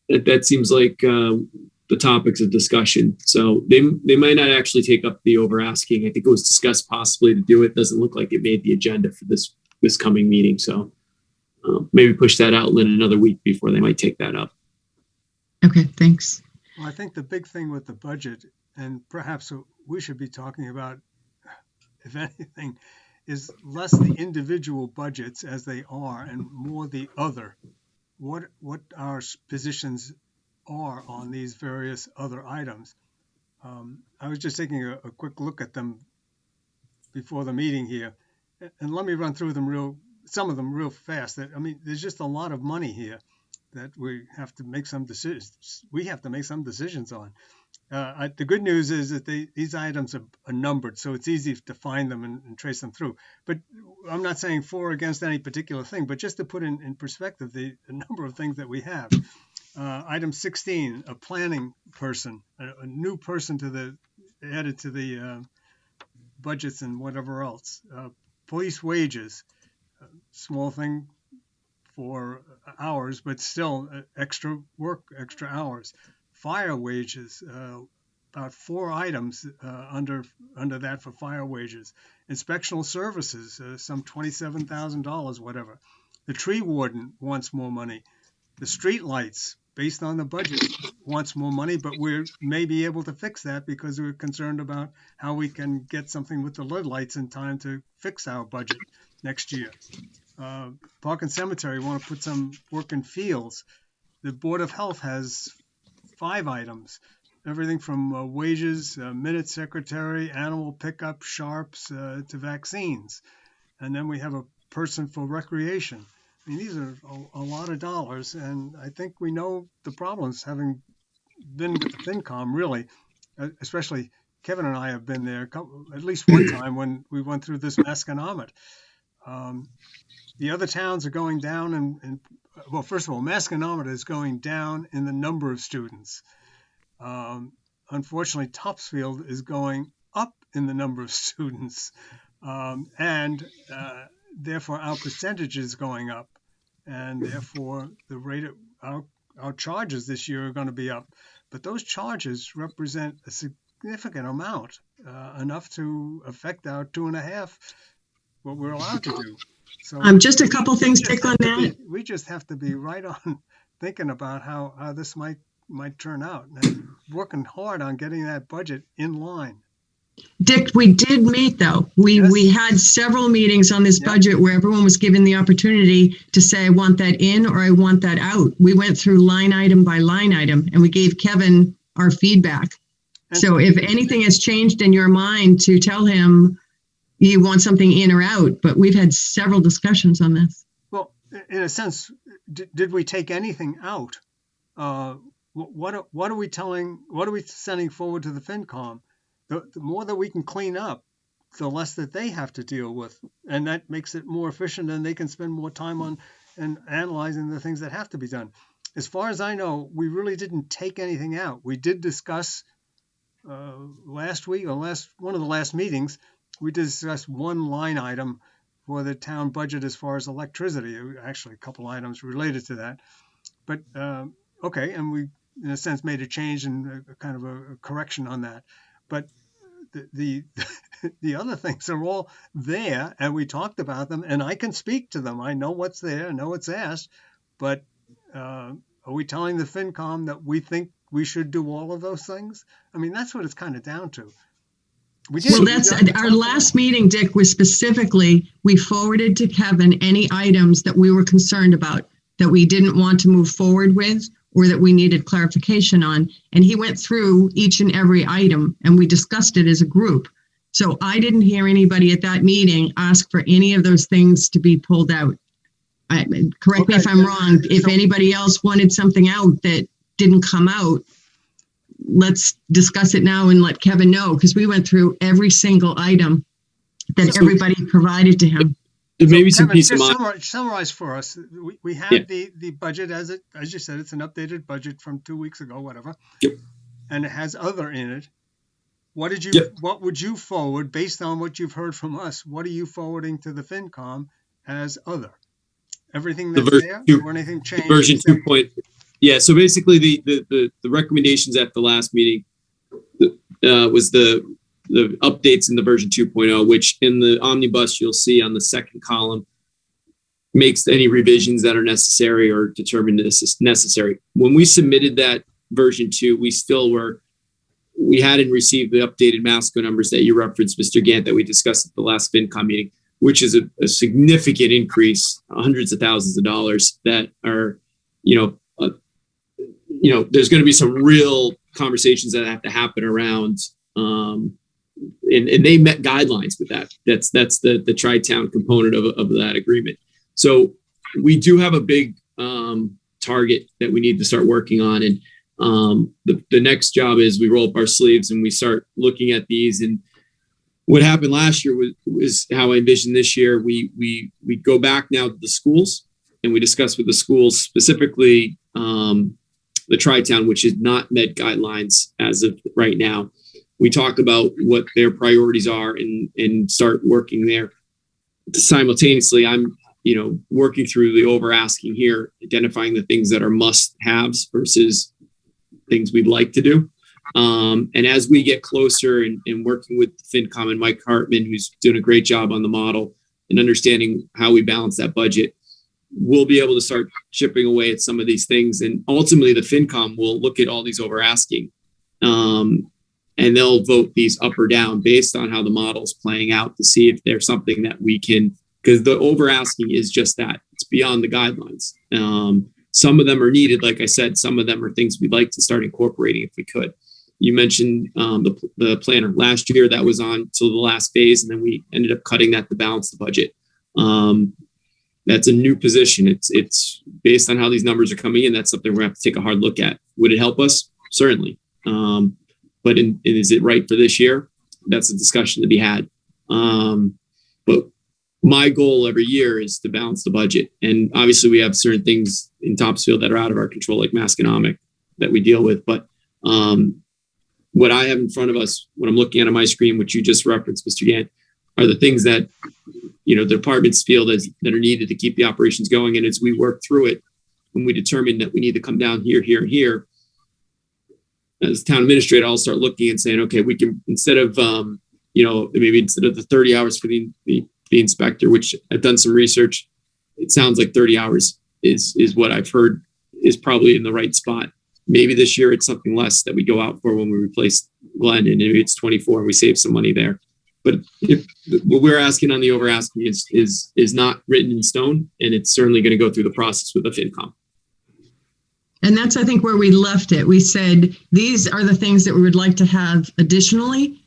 that seems like the topics of discussion. So they might not actually take up the over asking. I think it was discussed possibly to do it. Doesn't look like it made the agenda for this coming meeting. So maybe push that out in another week before they might take that up. Okay, thanks. Well, I think the big thing with the budget, and perhaps what we should be talking about, if anything, is less the individual budgets as they are and more the other. What our positions are on these various other items. I was just taking a quick look at them before the meeting here, and let me run through them some of them real fast. I mean, there's just a lot of money here that we have to make some decisions. We have to make some decisions on. The good news is that these items are numbered, so it's easy to find them and trace them through. But I'm not saying for or against any particular thing, but just to put in perspective the number of things that we have. Item 16, a planning person, a new person added to the budgets and whatever else. Police wages, small thing for hours, but still extra work, extra hours. Fire wages, about 4 items under that for fire wages. Inspectional services, some $27,000, whatever. The tree warden wants more money. The street lights, based on the budget, wants more money, but we may be able to fix that because we're concerned about how we can get something with the lead lights in time to fix our budget next year. Park and Cemetery want to put some work in fields. The Board of Health has 5 items, everything from wages, minute secretary, animal pickup, sharps, to vaccines. And then we have a person for recreation. I mean, these are a lot of dollars, and I think we know the problems, having been with the FinCom, really, especially Kevin and I have been there at least one time when we went through this Masconomet. The other towns are going down, and well, first of all, Masconomet is going down in the number of students. Unfortunately, Topsfield is going up in the number of students, and therefore our percentage is going up, and therefore the rate of our charges this year are going to be up. But those charges represent a significant amount, enough to affect our 2.5, what we're allowed to do. So Just a couple things take on that. We just have to be right on thinking about how this might turn out, and working hard on getting that budget in line. Dick, we did meet though. We had several meetings on this budget where everyone was given the opportunity to say, I want that in or I want that out. We went through line item by line item and we gave Kevin our feedback. So if anything has changed in your mind, to tell him you want something in or out, but we've had several discussions on this. Well, in a sense, did we take anything out? What are we sending forward to the FinCom? The more that we can clean up, the less that they have to deal with. And that makes it more efficient, and they can spend more time on and analyzing the things that have to be done. As far as I know, we really didn't take anything out. We did discuss last week, or one of the last meetings, we discussed one line item for the town budget as far as electricity. Actually, a couple items related to that. But okay, and we, in a sense, made a change and kind of a correction on that. But the other things are all there, and we talked about them, and I can speak to them. I know what's there, I know what's asked, but are we telling the FinCom that we think we should do all of those things? I mean, that's what it's kind of down to. Well, that's our last meeting, Dick, was specifically, we forwarded to Kevin any items that we were concerned about, that we didn't want to move forward with, or that we needed clarification on. And he went through each and every item and we discussed it as a group. So I didn't hear anybody at that meeting ask for any of those things to be pulled out. Correct me if I'm wrong. If anybody else wanted something out that didn't come out, let's discuss it now and let Kevin know, because we went through every single item that everybody provided to him. Maybe some Kevin, peace of mind. Summarize for us. We have the budget as you said, it's an updated budget from 2 weeks ago, whatever. Yep. And it has other in it. What would you forward based on what you've heard from us? What are you forwarding to the FinCom as other? Everything that's there, or anything changed? Version 2. Yeah. So basically, the recommendations at the last meeting was the updates in the version 2.0, which in the omnibus you'll see on the second column makes any revisions that are necessary or determined necessary. When we submitted that version 2, we hadn't received the updated Masco numbers that you referenced, Mr. Gant, that we discussed at the last FinCom meeting, which is a significant increase, hundreds of thousands of dollars that are, there's going to be some real conversations that have to happen around, and they met guidelines with that. That's the Tri-Town component of that agreement. So we do have a big target that we need to start working on. And the next job is we roll up our sleeves and we start looking at these. And what happened last year was how I envisioned this year. We go back now to the schools and we discuss with the schools, specifically the Tri-Town, which has not met guidelines as of right now. We talk about what their priorities are and start working there. Simultaneously, I'm working through the over asking here, identifying the things that are must haves versus things we'd like to do. And as we get closer and working with FinCom and Mike Hartman, who's doing a great job on the model and understanding how we balance that budget, we'll be able to start chipping away at some of these things. And ultimately the FinCom will look at all these over asking. And they'll vote these up or down based on how the model's playing out to see if there's something that we can, because the over asking is just that. It's beyond the guidelines. Some of them are needed. Like I said, some of them are things we'd like to start incorporating if we could. You mentioned the planner last year that was on till the last phase, and then we ended up cutting that to balance the budget. That's a new position. It's based on how these numbers are coming in. That's something we're going to have to take a hard look at. Would it help us? Certainly. But is it right for this year? That's a discussion to be had. But my goal every year is to balance the budget. And obviously we have certain things in Topsfield that are out of our control, like Masconomic, that we deal with. But what I have in front of us, what I'm looking at on my screen, which you just referenced, Mr. Gant, are the things that, the departments feel that are needed to keep the operations going. And as we work through it, when we determine that we need to come down here, here, and here, as town administrator, I'll start looking and saying, okay, we can, instead of, maybe instead of the 30 hours for the inspector, which I've done some research, it sounds like 30 hours is what I've heard is probably in the right spot. Maybe this year it's something less that we go out for when we replace Glenn, and maybe it's 24 and we save some money there. But if what we're asking on the over asking is not written in stone, and it's certainly going to go through the process with the FinCom. And that's, I think, where we left it. We said, these are the things that we would like to have additionally.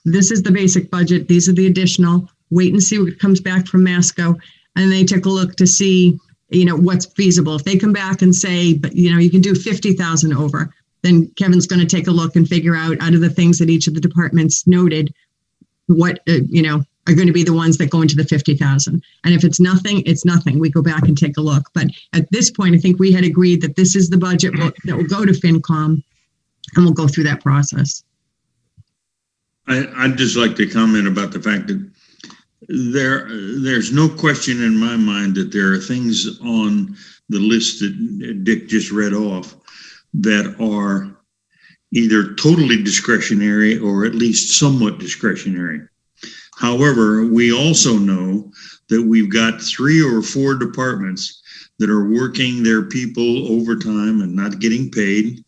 This is the basic budget. These are the additional. Wait and see what comes back from Masco. And they take a look to see, what's feasible. If they come back and say, but, you can do 50,000 over, then Kevin's going to take a look and figure out of the things that each of the departments noted, what, are going to be the ones that go into the 50,000. And if it's nothing, it's nothing. We go back and take a look. But at this point, I think we had agreed that this is the budget that will go to FinCom, and we'll go through that process. I'd just like to comment about the fact that there's no question in my mind that there are things on the list that Dick just read off that are either totally discretionary or at least somewhat discretionary. However, we also know that we've got 3 or 4 departments that are working their people overtime and not getting paid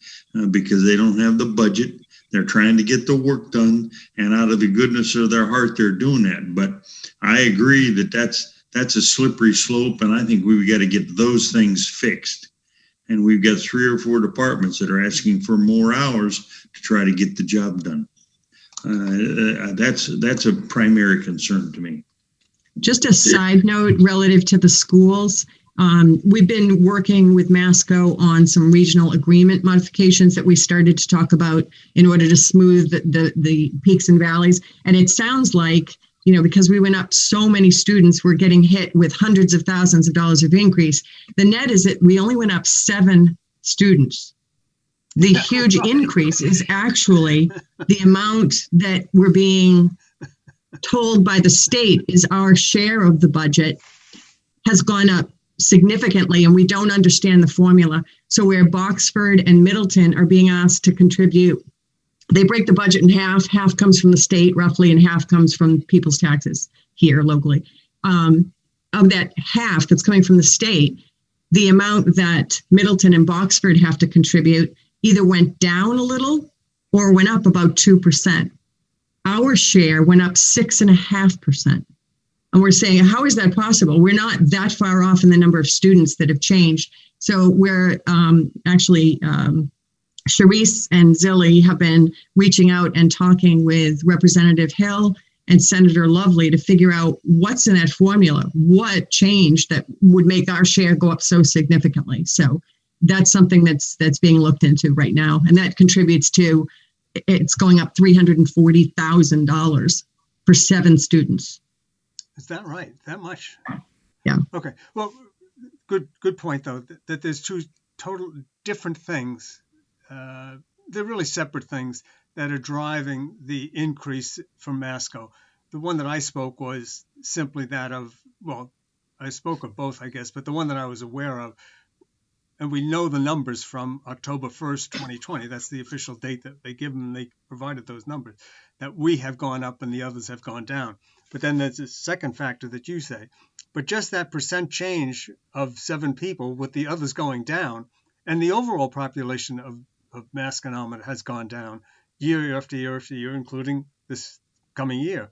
because they don't have the budget. They're trying to get the work done, and out of the goodness of their heart, they're doing that. But I agree that that's a slippery slope, and I think we've got to get those things fixed. And we've got 3 or 4 departments that are asking for more hours to try to get the job done. That's a primary concern to me. Just a side note relative to the schools. We've been working with Masco on some regional agreement modifications that we started to talk about in order to smooth the peaks and valleys. And it sounds like, because we went up so many students, we're getting hit with hundreds of thousands of dollars of increase. The net is that we only went up 7 students. The huge increase is actually the amount that we're being told by the state is our share of the budget has gone up significantly, and we don't understand the formula. So where Boxford and Middleton are being asked to contribute, they break the budget in half. Half comes from the state roughly, and half comes from people's taxes here locally. Of that half that's coming from the state, the amount that Middleton and Boxford have to contribute either went down a little or went up about 2%. Our share went up 6.5%. And we're saying, how is that possible? We're not that far off in the number of students that have changed. So we're actually, Charisse and Zilli have been reaching out and talking with Representative Hill and Senator Lovely to figure out what's in that formula, what changed that would make our share go up so significantly. So that's something that's being looked into right now. And that contributes to, it's going up $340,000 for 7 students. Is that right? That much? Yeah. Okay. Well, good point, though, that there's 2 total different things. They're really separate things that are driving the increase from Masco. The one that I spoke was simply that of, well, I spoke of both, I guess, but the one that I was aware of, and we know the numbers from October 1st, 2020. That's the official date that they give them. They provided those numbers, that we have gone up and the others have gone down. But then there's a second factor that you say. But just that percent change of 7 people with the others going down, and the overall population of Masconomet has gone down year after year after year, including this coming year.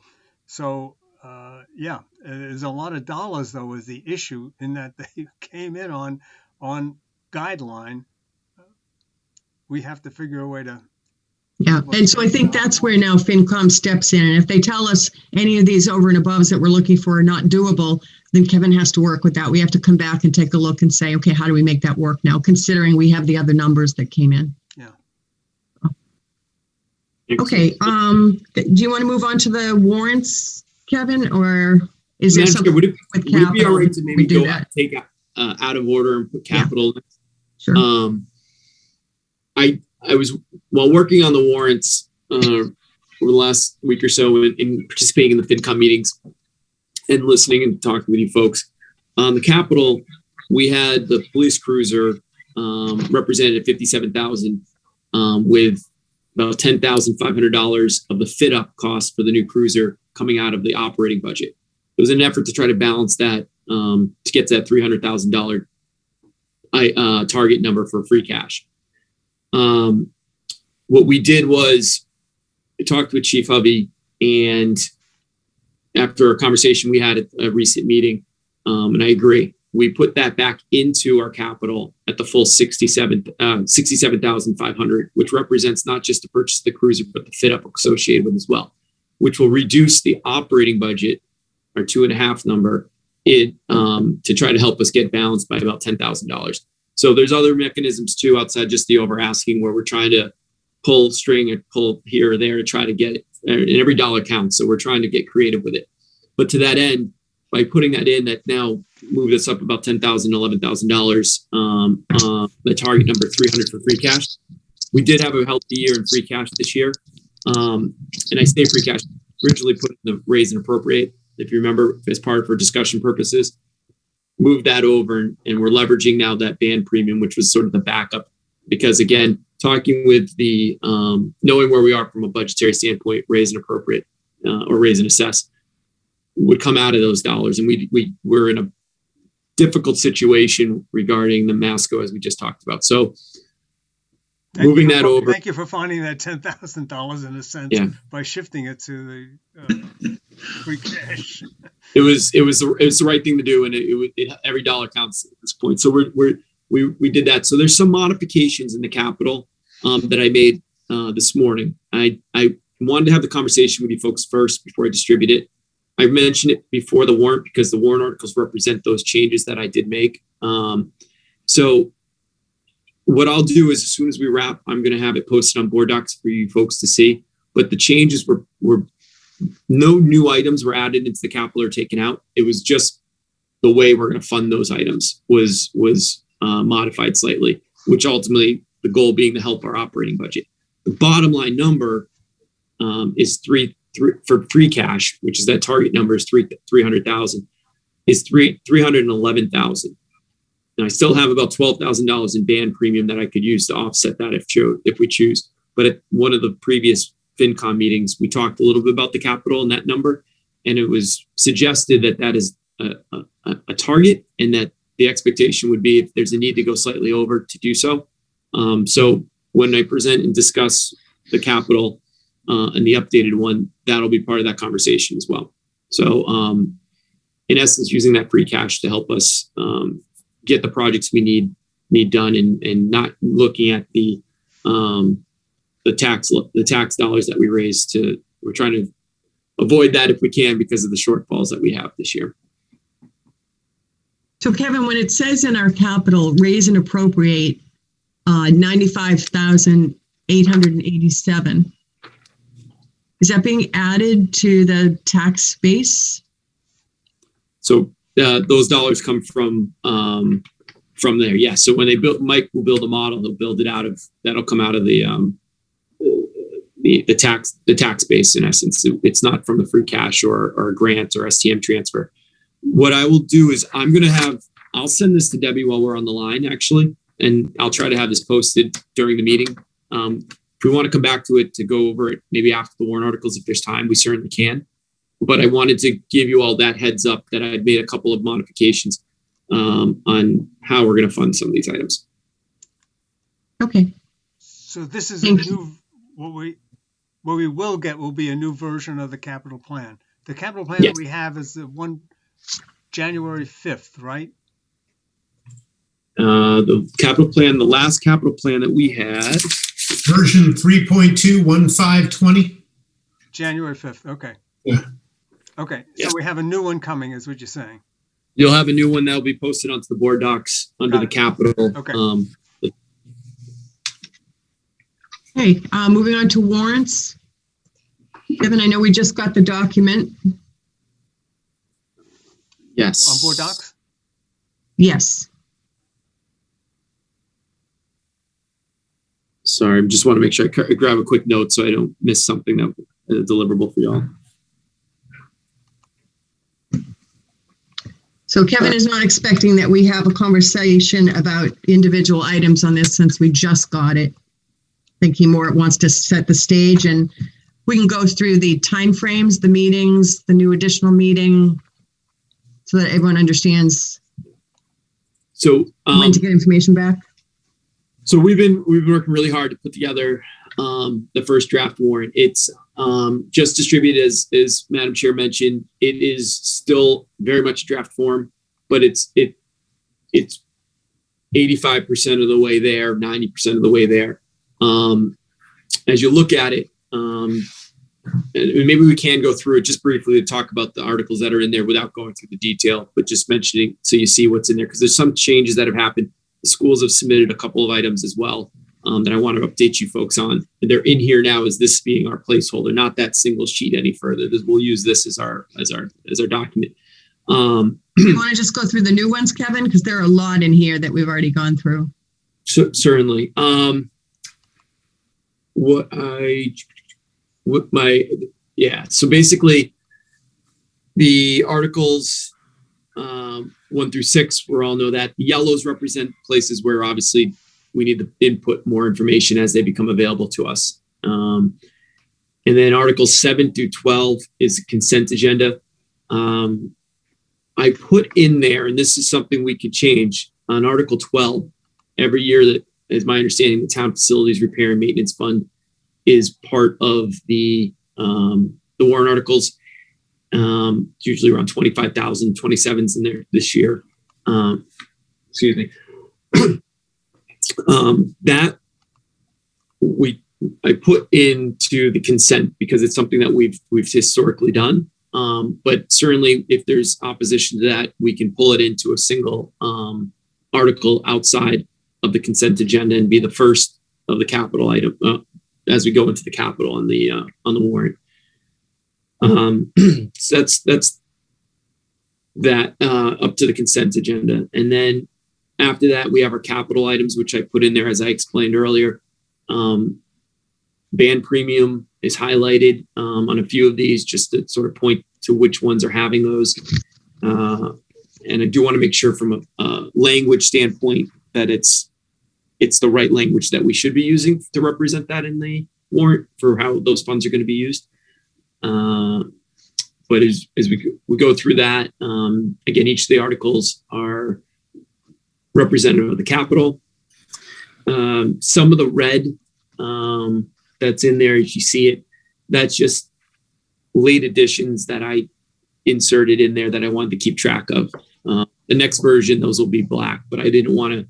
So, there's a lot of dollars, though, is the issue in that they came in on guideline. We have to figure a way to. Yeah, and so I think that's where now FinCom steps in. And if they tell us any of these over and above that we're looking for are not doable, then Kevin has to work with that. We have to come back and take a look and say, okay, how do we make that work now, considering we have the other numbers that came in? Yeah. Okay. Do you want to move on to the warrants, Kevin, or is there something would it be all capital right to we maybe do go that? take out of order and put capital? Sure. I was, while working on the warrants over the last week or so in participating in the FinCom meetings and listening and talking with you folks, on the capital, we had the police cruiser represented at $57,000 with about $10,500 of the fit up cost for the new cruiser coming out of the operating budget. It was an effort to try to balance that to get to that $300,000 target number for free cash. What we did was I talked with Chief Hovey, and after a conversation we had at a recent meeting, and I agree, we put that back into our capital at the full $67,500, which represents not just the purchase of the cruiser, but the fit up associated with as well, which will reduce the operating budget, our 2.5 number, to try to help us get balanced by about $10,000. So there's other mechanisms too outside just the over asking, where we're trying to pull string and pull here or there to try to get it, and every dollar counts. So we're trying to get creative with it. But to that end, by putting that in, that now moved us up about $10,000, $11,000. The target number 300 for free cash. We did have a healthy year in free cash this year. And I say free cash, originally put in the raise and appropriate, if you remember, as part for discussion purposes. Move that over, and we're leveraging now that band premium, which was sort of the backup, because again, talking with the knowing where we are from a budgetary standpoint, raise and appropriate or raise and assess would come out of those dollars, and we're in a difficult situation regarding the Masco, as we just talked about. So moving that over. Thank you for finding that $10,000 in a sense by shifting it to the free cash. It was the right thing to do, and every dollar counts at this point. So we did that. So there's some modifications in the capital that I made this morning. I wanted to have the conversation with you folks first before I distribute it. I mentioned it before the warrant because the warrant articles represent those changes that I did make. So what I'll do is, as soon as we wrap, I'm going to have it posted on board docs for you folks to see. But the changes were no new items were added into the capital or taken out. It was just the way we're going to fund those items was modified slightly, which ultimately the goal being to help our operating budget. The bottom line number is three for free cash, which is that target number is 300,000, is 311,000. And I still have about $12,000 in band premium that I could use to offset that if we choose. But at one of the previous FinCom meetings, we talked a little bit about the capital and that number, and it was suggested that that is a target, and that the expectation would be if there's a need to go slightly over to do so. So when I present and discuss the capital and the updated one, that'll be part of that conversation as well. So in essence, using that free cash to help us get the projects we need done, and not looking at the tax dollars that we raised. We're trying to avoid that if we can because of the shortfalls that we have this year. So Kevin, when it says in our capital raise and appropriate 95,887, is that being added to the tax base? So those dollars come from there. Yeah. So when Mike will build a model, he'll build it that'll come out of the tax base in essence. It's not from the free cash or grant or STM transfer. What I will do is I'll send this to Debbie while we're on the line actually, and I'll try to have this posted during the meeting. If we want to come back to it to go over it, maybe after the warrant articles, if there's time, we certainly can. But I wanted to give you all that heads up that I'd made a couple of modifications on how we're going to fund some of these items. Okay. So this is what we will get will be a new version of the capital plan. The capital plan that we have is the one January 5th, right? The capital plan, the last capital plan that we had. Version 3.21520. January 5th. Okay. Yeah. Okay. So we have a new one coming, is what you're saying. You'll have a new one that will be posted onto the board docs under the capital. Okay. Okay. Moving on to warrants. Kevin, I know we just got the document. Yes. On board docs? Yes. Sorry, I just want to make sure I grab a quick note so I don't miss something that is deliverable for y'all. So Kevin is not expecting that we have a conversation about individual items on this since we just got it. I think he more wants to set the stage, and we can go through the timeframes, the meetings, the new additional meeting, so that everyone understands So, When to get information back? so we've been working really hard to put together the first draft warrant. It's just distributed as Madam Chair mentioned. It is still very much draft form, but it's 85% of the way there, 90% of the way there. As you look at it, and maybe we can go through it just briefly to talk about the articles that are in there without going through the detail, but just mentioning so you see what's in there, because there's some changes that have happened. The schools have submitted a couple of items as well that I want to update you folks on. And they're in here now as this being our placeholder, not that single sheet any further. We'll use this as our document. You want to just go through the new ones, Kevin? Because there are a lot in here that we've already gone through. Certainly. So basically the articles 1 through 6, we all know that. The yellows represent places where obviously we need to input more information as they become available to us. And then articles 7 through 12 is the consent agenda. I put in there, and this is something we could change, on Article 12, every year that, as my understanding, the Town Facilities Repair and Maintenance Fund is part of the warrant articles. It's usually around 25,000, 27's in there this year. Excuse me. That I put into the consent because it's something that we've historically done. But certainly if there's opposition to that, we can pull it into a single article outside of the consent agenda and be the first of the capital item as we go into the capital on the warrant. So that's that up to the consent agenda. And then after that, we have our capital items, which I put in there, as I explained earlier. Band premium is highlighted on a few of these just to sort of point to which ones are having those. And I do want to make sure from a language standpoint that it's the right language that we should be using to represent that in the warrant for how those funds are going to be used. But as we go through that, again, each of the articles are representative of the capital. Some of the red that's in there, as you see it, that's just late additions that I inserted in there that I wanted to keep track of. The next version, those will be black, but I didn't want to,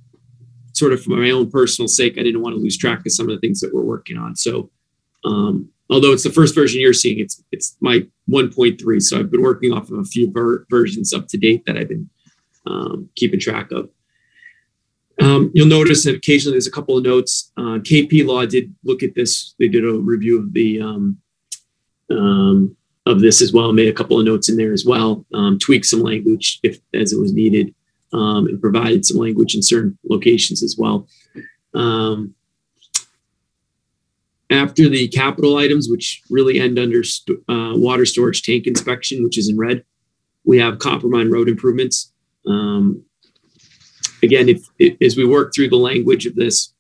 sort of for my own personal sake, I didn't want to lose track of some of the things that we're working on. So although it's the first version you're seeing, it's my 1.3. So I've been working off of a few versions up to date that I've been keeping track of. You'll notice that occasionally there's a couple of notes. KP Law did look at this. They did a review of the of this as well, made a couple of notes in there as well, tweaked some language as it was needed, and provided some language in certain locations as well. After the capital items, which really end under water storage tank inspection, which is in red, we have copper mine road improvements. Again, as we work through the language of this,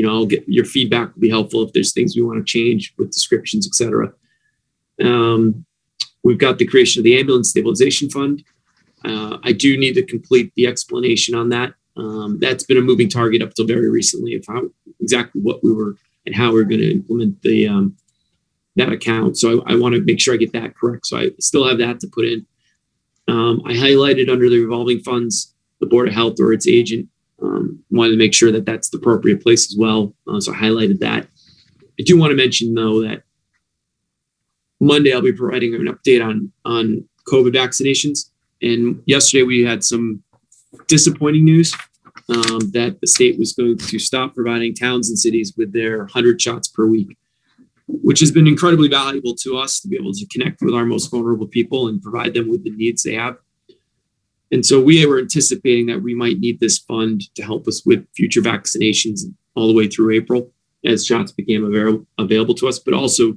I'll get your feedback will be helpful if there's things we want to change with descriptions, et cetera. We've got the creation of the ambulance stabilization fund. I do need to complete the explanation on that. That's been a moving target up till very recently of how exactly what we were and how we're going to implement the that account. So I want to make sure I get that correct. So I still have that to put in. I highlighted under the revolving funds, the Board of Health or its agent. Wanted to make sure that that's the appropriate place as well. So I highlighted that. I do want to mention though that Monday I'll be providing an update on COVID vaccinations. And yesterday we had some disappointing news that the state was going to stop providing towns and cities with their 100 shots per week, which has been incredibly valuable to us to be able to connect with our most vulnerable people and provide them with the needs they have. And so we were anticipating that we might need this fund to help us with future vaccinations all the way through April as shots became available to us, but also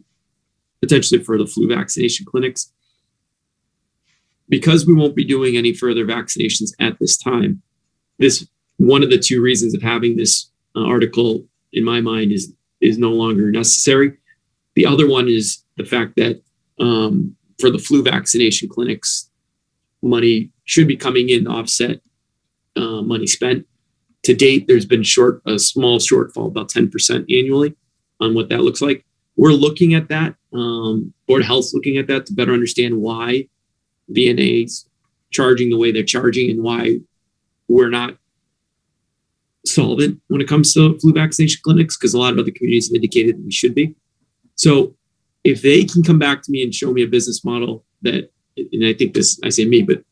potentially for the flu vaccination clinics. Because we won't be doing any further vaccinations at this time, this one of the two reasons of having this article in my mind is no longer necessary. The other one is the fact that for the flu vaccination clinics, money should be coming in to offset money spent. To date, there's been a small shortfall, about 10% annually on what that looks like. We're looking at that. Board of Health's looking at that to better understand why VNA's charging the way they're charging and why we're not solvent when it comes to flu vaccination clinics, because a lot of other communities have indicated that we should be. So if they can come back to me and show me a business model that, and I think this, I say me, but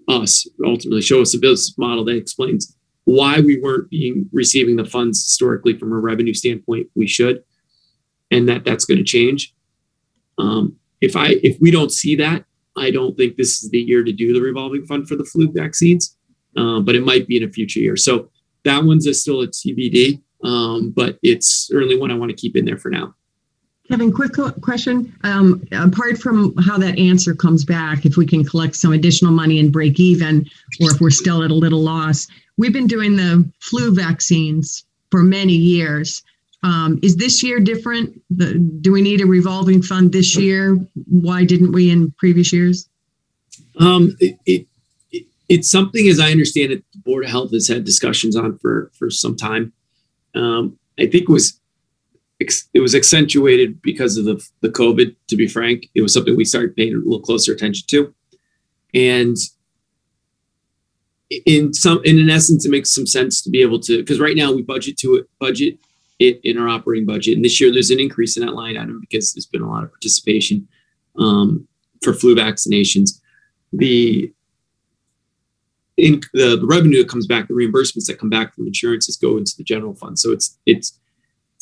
us, ultimately show us a business model that explains why we weren't receiving the funds historically from a revenue standpoint we should, and that's going to change. If we don't see that, I don't think this is the year to do the revolving fund for the flu vaccines, but it might be in a future year. So that one's still at TBD, but it's certainly one I want to keep in there for now. Kevin, quick question. Apart from how that answer comes back, if we can collect some additional money and break even, or if we're still at a little loss, we've been doing the flu vaccines for many years. Is this year different? Do we need a revolving fund this year? Why didn't we in previous years? It's something, as I understand it, the Board of Health has had discussions on for some time. I think it was accentuated because of the COVID, to be frank. It was something we started paying a little closer attention to. And in essence, it makes some sense to be able to, because right now we budget it in our operating budget. And this year there's an increase in that line item because there's been a lot of participation for flu vaccinations. The revenue that comes back, the reimbursements that come back from insurances go into the general fund. So it's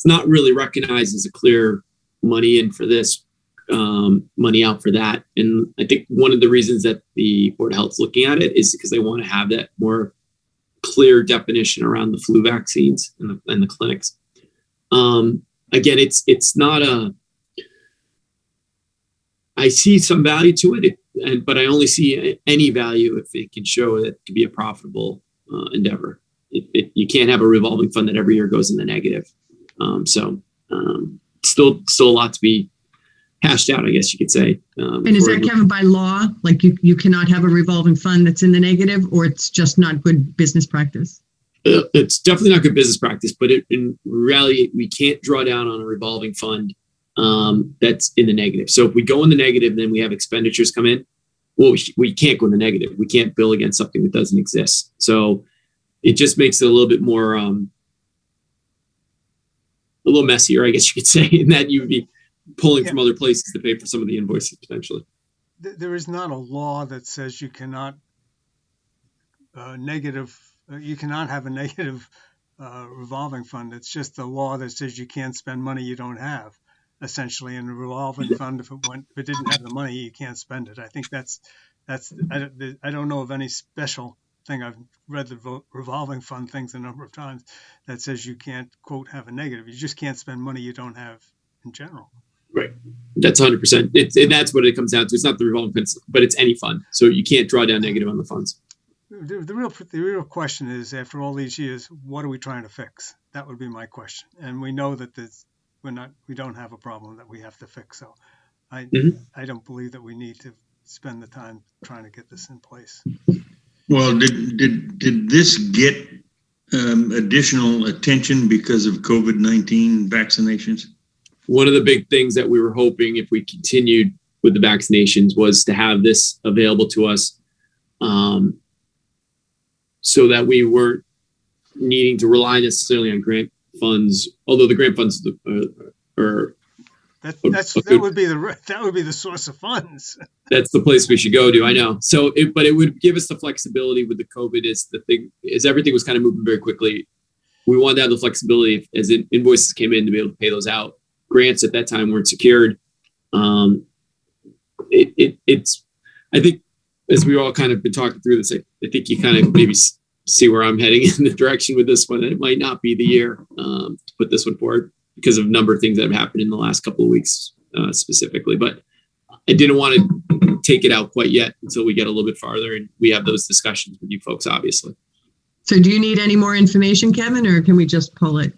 not really recognized as a clear money in for this, money out for that. And I think one of the reasons that the Board of Health is looking at it is because they want to have that more clear definition around the flu vaccines and the clinics. Again, it's not I see some value to it, but I only see any value if it can show that it can be a profitable endeavor. You can't have a revolving fund that every year goes in the negative. Still a lot to be hashed out, I guess you could say. And is that, Kevin, by law? Like you cannot have a revolving fund that's in the negative, or it's just not good business practice? It's definitely not good business practice, but in reality, we can't draw down on a revolving fund that's in the negative. So if we go in the negative, then we have expenditures come in. Well, we can't go in the negative. We can't bill against something that doesn't exist. So it just makes it a little bit more, a little messier, I guess you could say, in that you would be pulling from other places to pay for some of the invoices potentially. There is not a law that says you cannot you cannot have a negative revolving fund. It's just the law that says you can't spend money you don't have, essentially. And a revolving fund, if it didn't have the money, you can't spend it. I think that's I don't know of any special thing. I've read the revolving fund things a number of times that says you can't, quote, have a negative. You just can't spend money you don't have in general. Right. That's 100%. And that's what it comes down to. It's not the revolving fund, but it's any fund. So you can't draw down negative on the funds. The real question is, after all these years, what are we trying to fix? That would be my question. And we know that we don't have a problem that we have to fix. So I don't believe that we need to spend the time trying to get this in place. Well, did this get additional attention because of COVID-19 vaccinations? One of the big things that we were hoping, if we continued with the vaccinations, was to have this available to us, so that we weren't needing to rely necessarily on grant funds. Although the grant funds are that would be the source of funds. That's the place we should go to. I know. So, but it would give us the flexibility with the COVID. Is everything was kind of moving very quickly. We wanted to have the flexibility as invoices came in to be able to pay those out. Grants at that time weren't secured. It's I think, as we all kind of been talking through this, I think you kind of maybe see where I'm heading in the direction with this one. It might not be the year to put this one forward because of a number of things that have happened in the last couple of weeks specifically. But I didn't want to take it out quite yet until we get a little bit farther and we have those discussions with you folks, obviously. So do you need any more information, Kevin, or can we just pull it?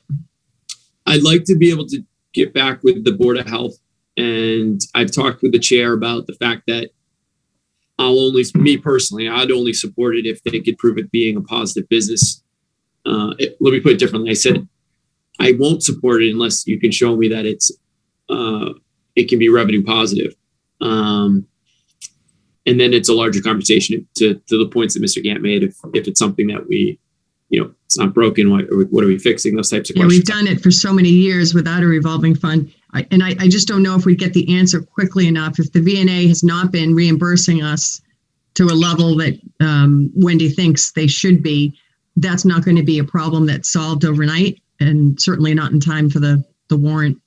I'd like to be able to get back with the Board of Health. And I've talked with the chair about the fact that me personally, I'd only support it if they could prove it being a positive business. Let me put it differently. I said, I won't support it unless you can show me that it can be revenue positive. And then it's a larger conversation to the points that Mr. Gant made. If it's something that it's not broken, what are we fixing? Those types of questions. We've done it for so many years without a revolving fund. I just don't know if we get the answer quickly enough. If the VNA has not been reimbursing us to a level that Wendy thinks they should be, that's not going to be a problem that's solved overnight, and certainly not in time for the warrant.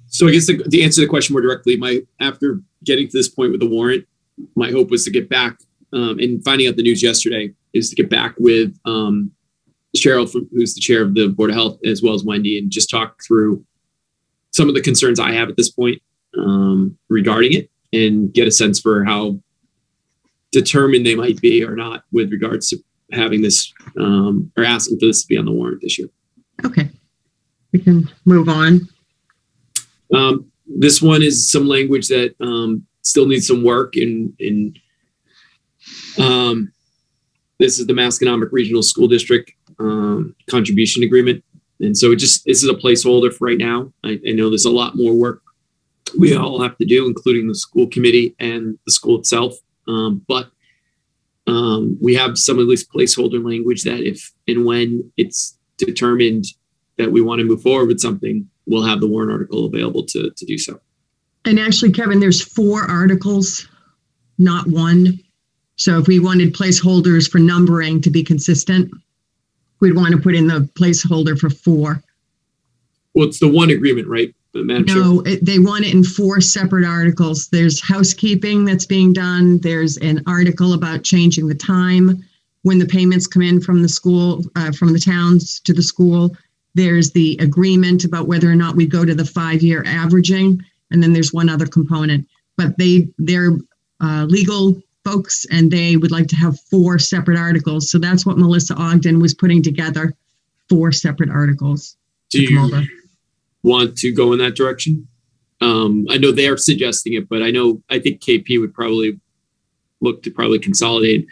So I guess to answer the question more directly, after getting to this point with the warrant, my hope was to get back and finding out the news yesterday is to get back with Cheryl, who's the chair of the Board of Health, as well as Wendy, and just talk through some of the concerns I have at this point regarding it, and get a sense for how determined they might be or not with regards to having this or asking for this to be on the warrant this year. Okay, we can move on. This one is some language that still needs some work in this is the Masconomet Regional School District contribution agreement. And so this is a placeholder for right now. I know there's a lot more work we all have to do, including the school committee and the school itself. But we have some of this placeholder language that if and when it's determined that we want to move forward with something, we'll have the warrant article available to do so. And actually, Kevin, there's 4 articles, not 1. So if we wanted placeholders for numbering to be consistent, we'd want to put in the placeholder for 4. Well, it's the one agreement, right, Madam Chair? No, they want it in 4 separate articles. There's housekeeping that's being done. There's an article about changing the time when the payments come in from the school, from the towns to the school. There's the agreement about whether or not we go to the 5-year averaging. And then there's one other component. But they're legal folks, and they would like to have 4 separate articles. So that's what Melissa Ogden was putting together, 4 separate articles. Do you want to go in that direction? I know they are suggesting it, but I think KP would probably look to consolidate,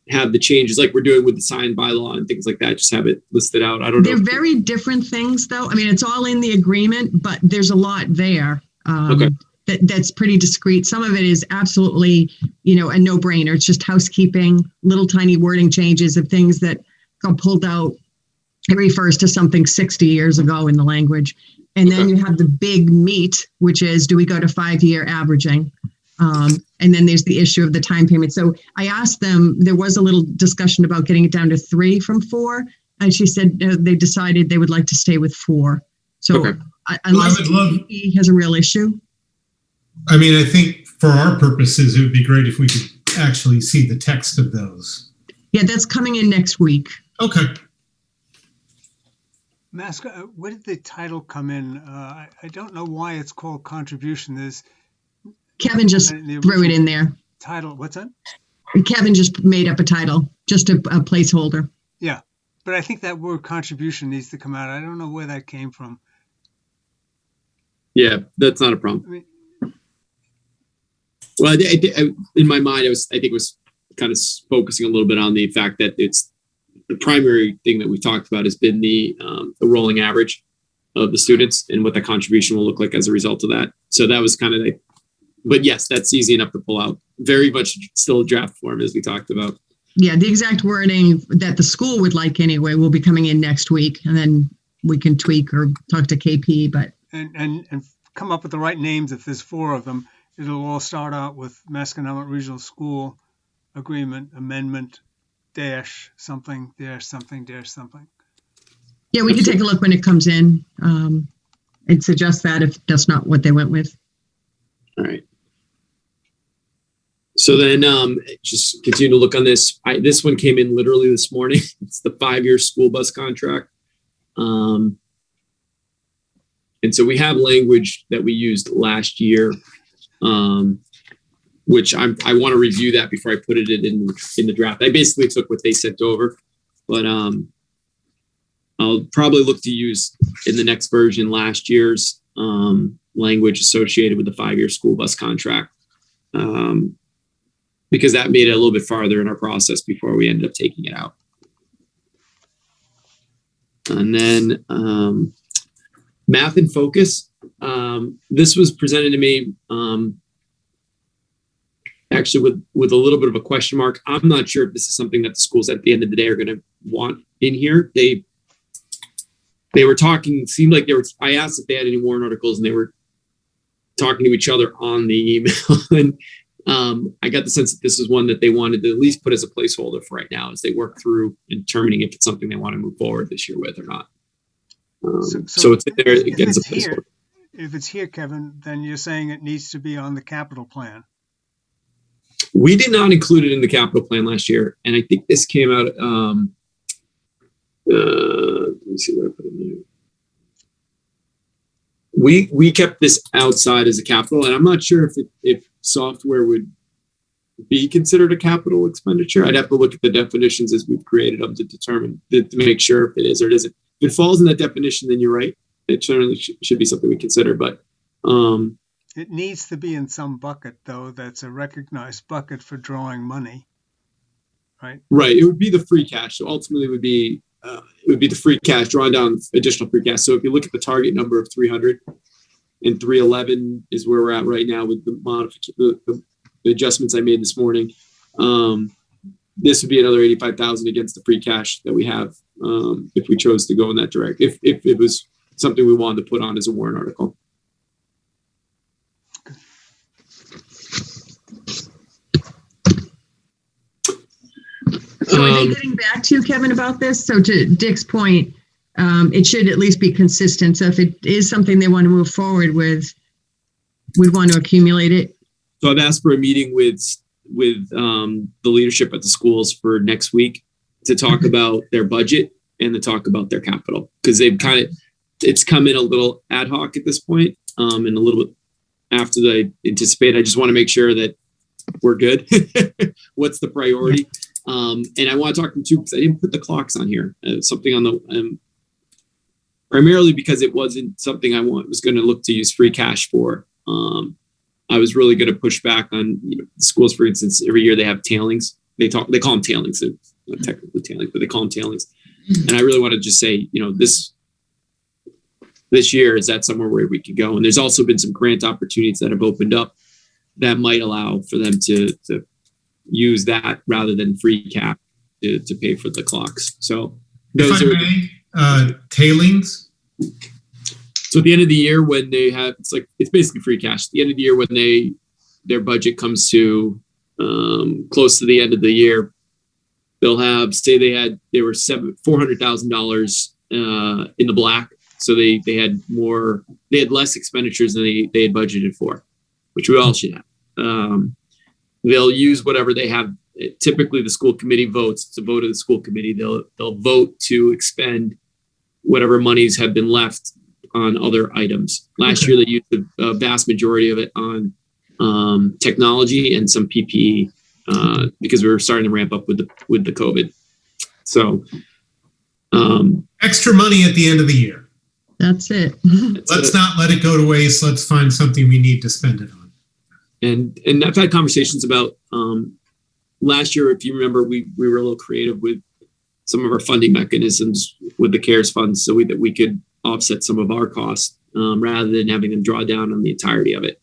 have the changes like we're doing with the sign bylaw and things like that, just have it listed out. I don't know. They're very different things, though. I mean, it's all in the agreement, but there's a lot there. Okay. That's pretty discreet. Some of it is absolutely, a no-brainer. It's just housekeeping, little tiny wording changes of things that got pulled out. It refers to something 60 years ago in the language. And then you have the big meat, which is, do we go to 5-year averaging? And then there's the issue of the time payment. So I asked them, there was a little discussion about getting it down to 3 from 4. And she said they decided they would like to stay with 4. So unless he has a real issue. I mean, I think for our purposes, it would be great if we could actually see the text of those. Yeah, that's coming in next week. Okay. Where did the title come in? I don't know why it's called contribution. Kevin just threw it in there. Title, what's that? Kevin just made up a title, just a placeholder. Yeah, but I think that word contribution needs to come out. I don't know where that came from. Yeah, that's not a problem. Well, in my mind, I think it was kind of focusing a little bit on the fact that it's the primary thing that we've talked about has been the rolling average of the students and what the contribution will look like as a result of that. So that was kind of but yes, that's easy enough to pull out. Very much still a draft form, as we talked about. Yeah, the exact wording that the school would like anyway will be coming in next week, and then we can tweak or talk to KP. But and come up with the right names. If there's 4 of them, it'll all start out with Masconomet Regional School Agreement Amendment -something -something -something. Yeah, we can take a look when it comes in and suggest that if that's not what they went with. All right. So then just continue to look on this. This one came in literally this morning. It's the 5-year school bus contract. And so we have language that we used last year, which I want to review that before I put it in the draft. I basically took what they sent over, but I'll probably look to use in the next version last year's language associated with the 5-year school bus contract. because that made it a little bit farther in our process before we ended up taking it out. And then math and focus. This was presented to me actually with a little bit of a question mark. I'm not sure if this is something that the schools at the end of the day are going to want in here. They were talking, seemed like I asked if they had any warrant articles, and they were talking to each other on the email. And I got the sense that this is one that they wanted to at least put as a placeholder for right now as they work through determining if it's something they want to move forward this year with or not. So it's in there again as a placeholder. If it's here, Kevin, then you're saying it needs to be on the capital plan. We did not include it in the capital plan last year, and I think this came out. Let me see what I put in there. We kept this outside as a capital, and I'm not sure if software would be considered a capital expenditure. I'd have to look at the definitions as we've created them to determine to make sure if it is or it isn't. If it falls in that definition, then you're right. It certainly should be something we consider, but it needs to be in some bucket, though. That's a recognized bucket for drawing money, right? Right. It would be the free cash. So ultimately, it would be the free cash, drawing down additional free cash. So if you look at the target number of 300 and 311 is where we're at right now with the adjustments I made this morning. This would be another 85,000 against the free cash that we have if we chose to go in that direction. If it was something we wanted to put on as a warrant article. So are they getting back to you, Kevin, about this? So to Dick's point, it should at least be consistent. So if it is something they want to move forward with, we'd want to accumulate it. So I've asked for a meeting with the leadership at the schools for next week to talk about their budget and to talk about their capital, because they've it's come in a little ad hoc at this point, and a little bit after they anticipate. I just want to make sure that we're good. What's the priority? And I want to talk to them too, because I didn't put the clocks on here. Something on the primarily because it wasn't something I was going to look to use free cash for. I was really going to push back on the schools. For instance, every year they have tailings. They call them tailings. They're not technically tailings, but they call them tailings. And I really want to just say, this year, is that somewhere where we could go? And there's also been some grant opportunities that have opened up that might allow for them to use that rather than free cap to pay for the clocks. So those tailings. So at the end of the year, when they have, it's basically free cash. At the end of the year, when their budget comes to close to the end of the year, they'll have, say they were $400,000 in the black. So they had less expenditures than they had budgeted for, which we all should have. They'll use whatever they have. Typically, the school committee votes. It's a vote of the school committee. They'll vote to expend whatever monies have been left on other items. Last year, they used a vast majority of it on technology and some PPE because we were starting to ramp up with the COVID. So extra money at the end of the year. That's it. Let's not let it go to waste. Let's find something we need to spend it on. And I've had conversations about last year. If you remember, we were a little creative with some of our funding mechanisms with the CARES funds, so that we could offset some of our costs rather than having them draw down on the entirety of it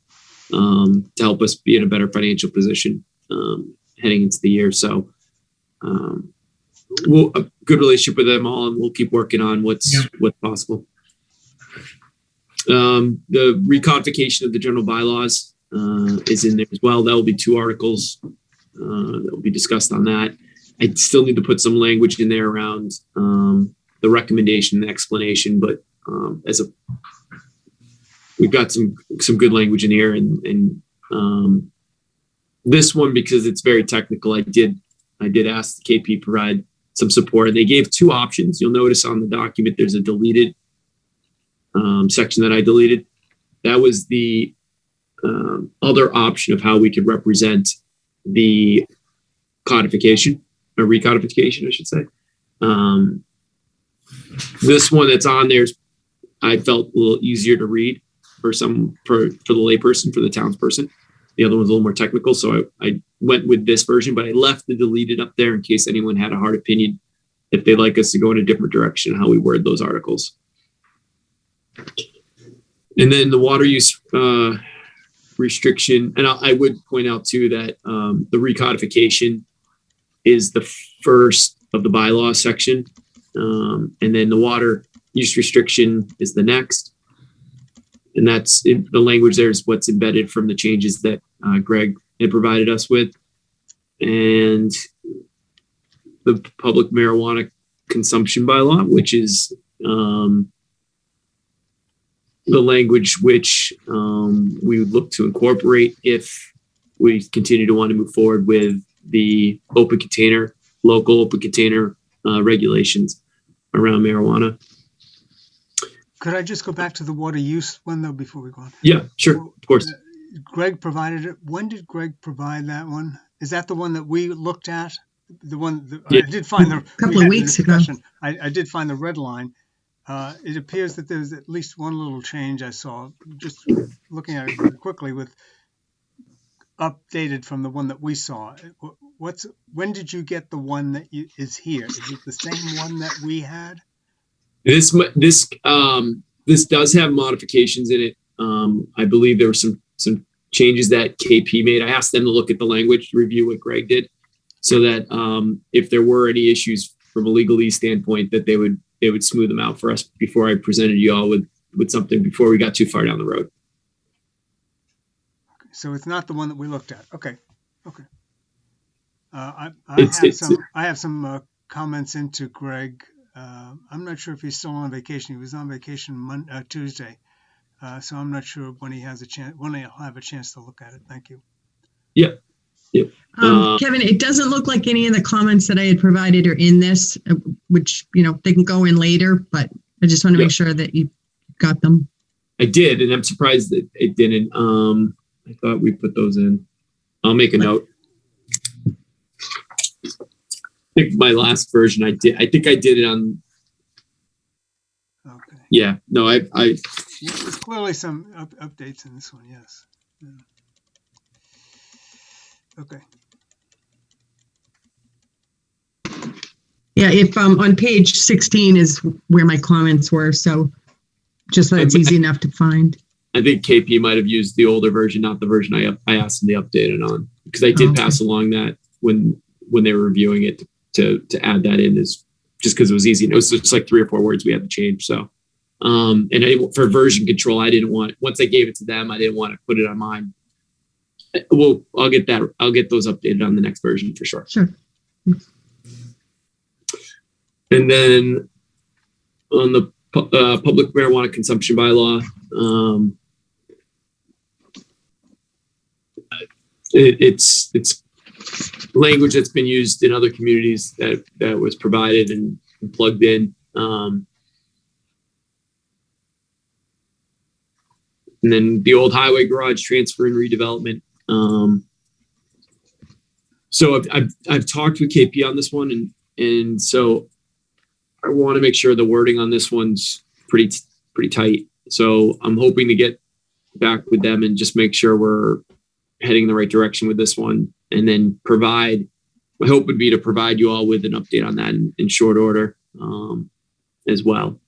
to help us be in a better financial position heading into the year. So we'll a good relationship with them all, and we'll keep working on what's possible. The recodification of the general bylaws is in there as well. That will be 2 articles that will be discussed on that. I still need to put some language in there around the recommendation, the explanation, but we've got some good language in here, and this one, because it's very technical, I did ask the KP provide some support, and they gave 2 options. You'll notice on the document there's a deleted section that I deleted. That was the other option of how we could represent the codification or recodification, I should say. This one that's on there, I felt a little easier to read for the layperson, for the townsperson. The other one's a little more technical, so I went with this version, but I left the deleted up there in case anyone had a hard opinion if they'd like us to go in a different direction, how we word those articles. And then the water use restriction, and I would point out too that the recodification is the first of the bylaw section, and then the water use restriction is the next. And that's the language there is what's embedded from the changes that Greg had provided us with. And the public marijuana consumption bylaw, which is the language which we would look to incorporate if we continue to want to move forward with the open container, local open container regulations around marijuana. Could I just go back to the water use one though before we go on? Yeah, sure, of course. Greg provided it. When did Greg provide that one? Is that the one that we looked at? The one that Yeah. I did find A couple of weeks ago. I did find the red line. It appears that there's at least one little change I saw just looking at it quickly with updated from the one that we saw. When did you get the one that is here? Is it the same one that we had? This does have modifications in it. I believe there were some changes that KP made. I asked them to look at the language, review what Greg did, so that if there were any issues from a legalese standpoint, that they would smooth them out for us before I presented you all with something before we got too far down the road. Okay, so it's not the one that we looked at. Okay. I have some comments into Greg. I'm not sure if he's still on vacation. He was on vacation Tuesday, so I'm not sure when he'll have a chance to look at it. Thank you. Yep. Kevin, it doesn't look like any of the comments that I had provided are in this, which, they can go in later, but I just want to make sure that you got them. I did, and I'm surprised that it didn't. I thought we put those in. I'll make a note. I think my last version I think I did it on. Okay. Yeah. No, I There's clearly some updates in this one. Yes. Yeah. Okay. Yeah, if on page 16 is where my comments were, so just so it's easy enough to find. I think KP might have used the older version, not the version I asked them to update it on, because I did pass along that when they were reviewing it to add that in, is just because it was easy. It was just like 3 or 4 words we had to change. So, for version control, I didn't want, once I gave it to them, I didn't want to put it on mine. Well, I'll get those updated on the next version for sure. Sure. And then on the public marijuana consumption bylaw, it's language that's been used in other communities that was provided and plugged in. And then the old highway garage transfer and redevelopment. So I've talked with KP on this one, and so I want to make sure the wording on this one's pretty tight. So I'm hoping to get back with them and just make sure we're heading in the right direction with this one, and then my hope would be to provide you all with an update on that in short order as well.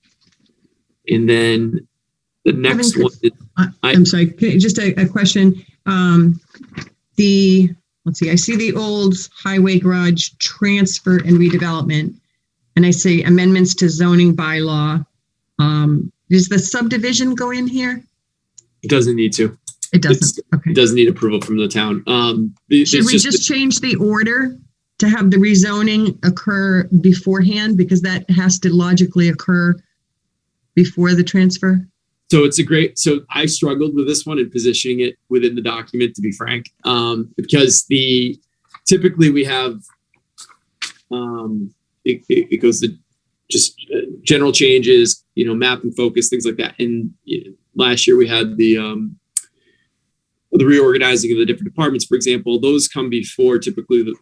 And then the next Kevin, one is, I'm sorry, just a question. Let's see, I see the old highway garage transfer and redevelopment, and I see amendments to zoning bylaw. Does the subdivision go in here? it doesn't need to. It doesn't. Okay. It doesn't need approval from the town. Should we just change the order to have the rezoning occur beforehand, because that has to logically occur before the transfer? So so I struggled with this one and positioning it within the document, to be frank, because typically we have, it goes to just general changes, map and focus, things like that. And last year we had the reorganizing of the different departments, for example. Those come before typically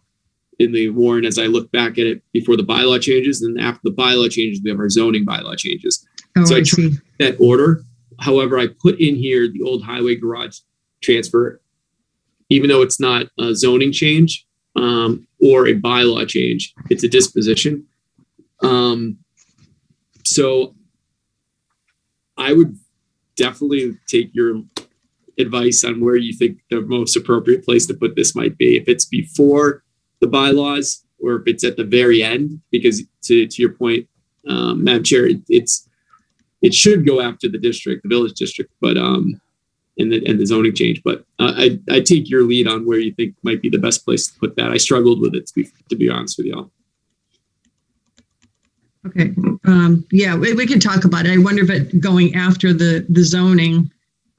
in the warrant, as I look back at it, before the bylaw changes. And after the bylaw changes, we have our zoning bylaw changes. Oh, So I see. that order. However, I put in here the old highway garage transfer even though it's not a zoning change or a bylaw change, it's a disposition. So I would definitely take your advice on where you think the most appropriate place to put this might be. If it's before the bylaws or if it's at the very end, because to your point, Madam Chair, it should go after the district, the village district, but and the zoning change. But I take your lead on where you think might be the best place to put that. I struggled with it, to be honest with y'all. Okay. Yeah, we can talk about it. I wonder if it going after the zoning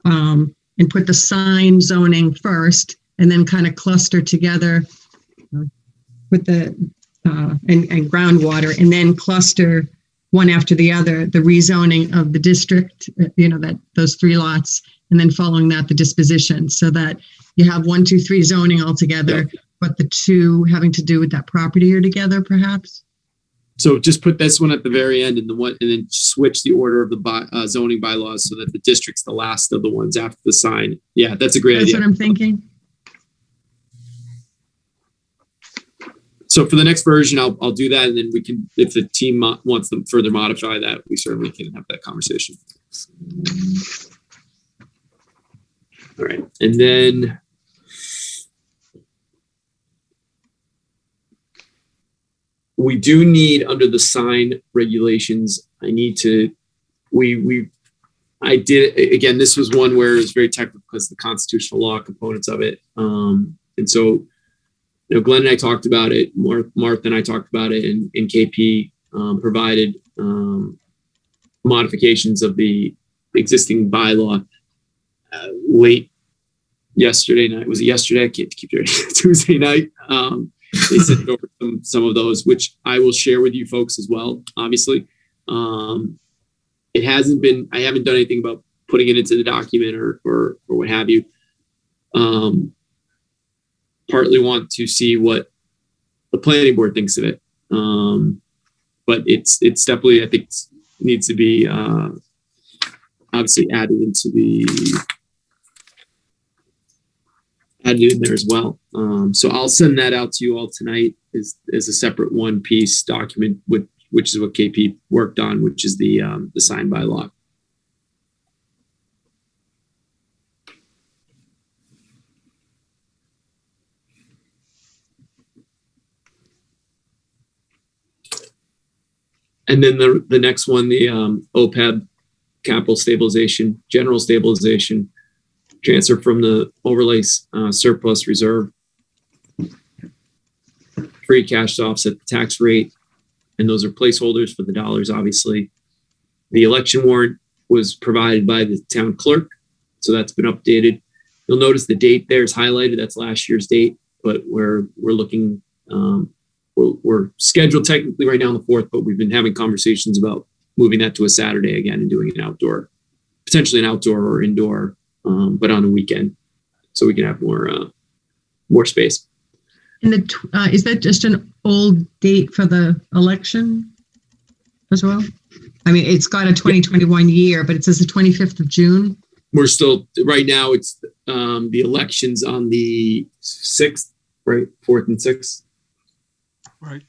and put the sign zoning first and then kind of cluster together with the and groundwater, and then cluster one after the other, the rezoning of the district, that those 3 lots, and then following that, the disposition, so that you have 1, 2, 3 zoning all together, but the 2 having to do with that property are together, perhaps. So just put this one at the very end, and then switch the order of the zoning bylaws so that the district's the last of the ones after the sign. Yeah, that's a great idea. That's what I'm thinking. So for the next version, I'll do that, and then we can, if the team wants to further modify that, we certainly can have that conversation. All right, and then we do need, under the sign regulations, I did, again, this was one where it was very technical because the constitutional law components of it. And so, Glenn and I talked about it, Martha and I talked about it, and KP provided modifications of the existing bylaw late yesterday night. Was it yesterday? I can't keep it. Tuesday night. They sent over some of those, which I will share with you folks as well. Obviously, it hasn't been. I haven't done anything about putting it into the document or what have you. Partly want to see what the planning board thinks of it, but it's definitely, I think, needs to be obviously added in there as well. So I'll send that out to you all tonight as a separate one-piece document, which is what KP worked on, which is the sign by law. And then the next one, the OPEB, capital stabilization, general stabilization, transfer from the overlay surplus reserve, free cash to offset the tax rate. And those are placeholders for the dollars, obviously. The election warrant was provided by the town clerk, so that's been updated. You'll notice the date there is highlighted. That's last year's date, but we're looking, we're scheduled technically right now on the 4th, but we've been having conversations about moving that to a Saturday again and doing an outdoor, potentially an outdoor or indoor, but on a weekend, so we can have more space. And is that just an old date for the election as well? I mean, it's got a 2021 year, but it says the 25th of June. We're still, right now, it's the elections on the 6th, right? 4th and 6th. Right.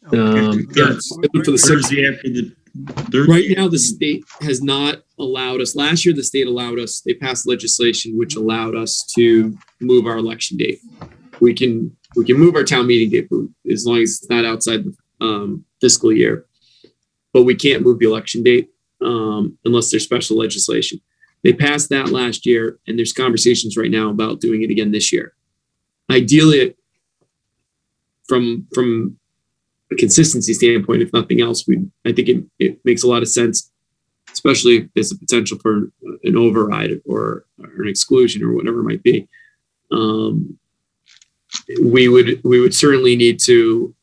For the 6th. Right now, the state has not allowed us. Last year, the state allowed us. They passed legislation which allowed us to move our election date. We can move our town meeting date as long as it's not outside the fiscal year. But we can't move the election date unless there's special legislation. They passed that last year, and there's conversations right now about doing it again this year. Ideally, from a consistency standpoint, if nothing else, I think it makes a lot of sense, especially if there's a potential for an override or an exclusion or whatever it might be. We would certainly need to.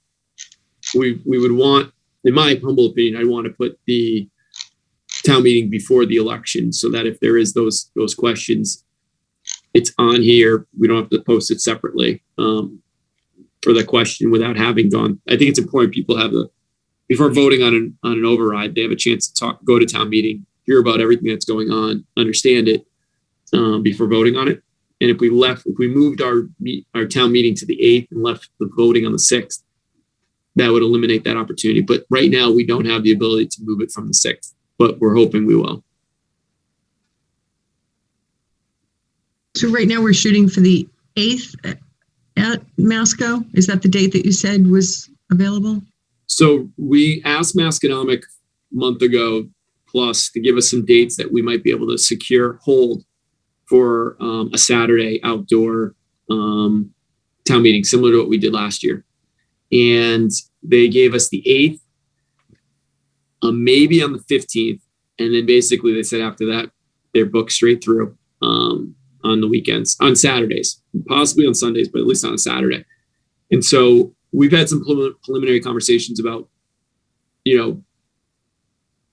We would want, in my humble opinion, I want to put the town meeting before the election so that if there is those questions, it's on here. We don't have to post it separately. For the question without having gone. I think it's important people have before voting on an override, they have a chance to go to town meeting, hear about everything that's going on, understand it before voting on it. And if we moved our town meeting to the 8th and left the voting on the 6th, that would eliminate that opportunity. But right now we don't have the ability to move it from the 6th, but we're hoping we will. So right now we're shooting for the 8th at Masco. Is that the date that you said was available? So we asked Masconomic a month ago plus to give us some dates that we might be able to hold for a Saturday outdoor town meeting, similar to what we did last year. And they gave us the 8th, maybe on the 15th. And then basically they said after that, they're booked straight through on the weekends, on Saturdays, possibly on Sundays, but at least on a Saturday. And so we've had some preliminary conversations about,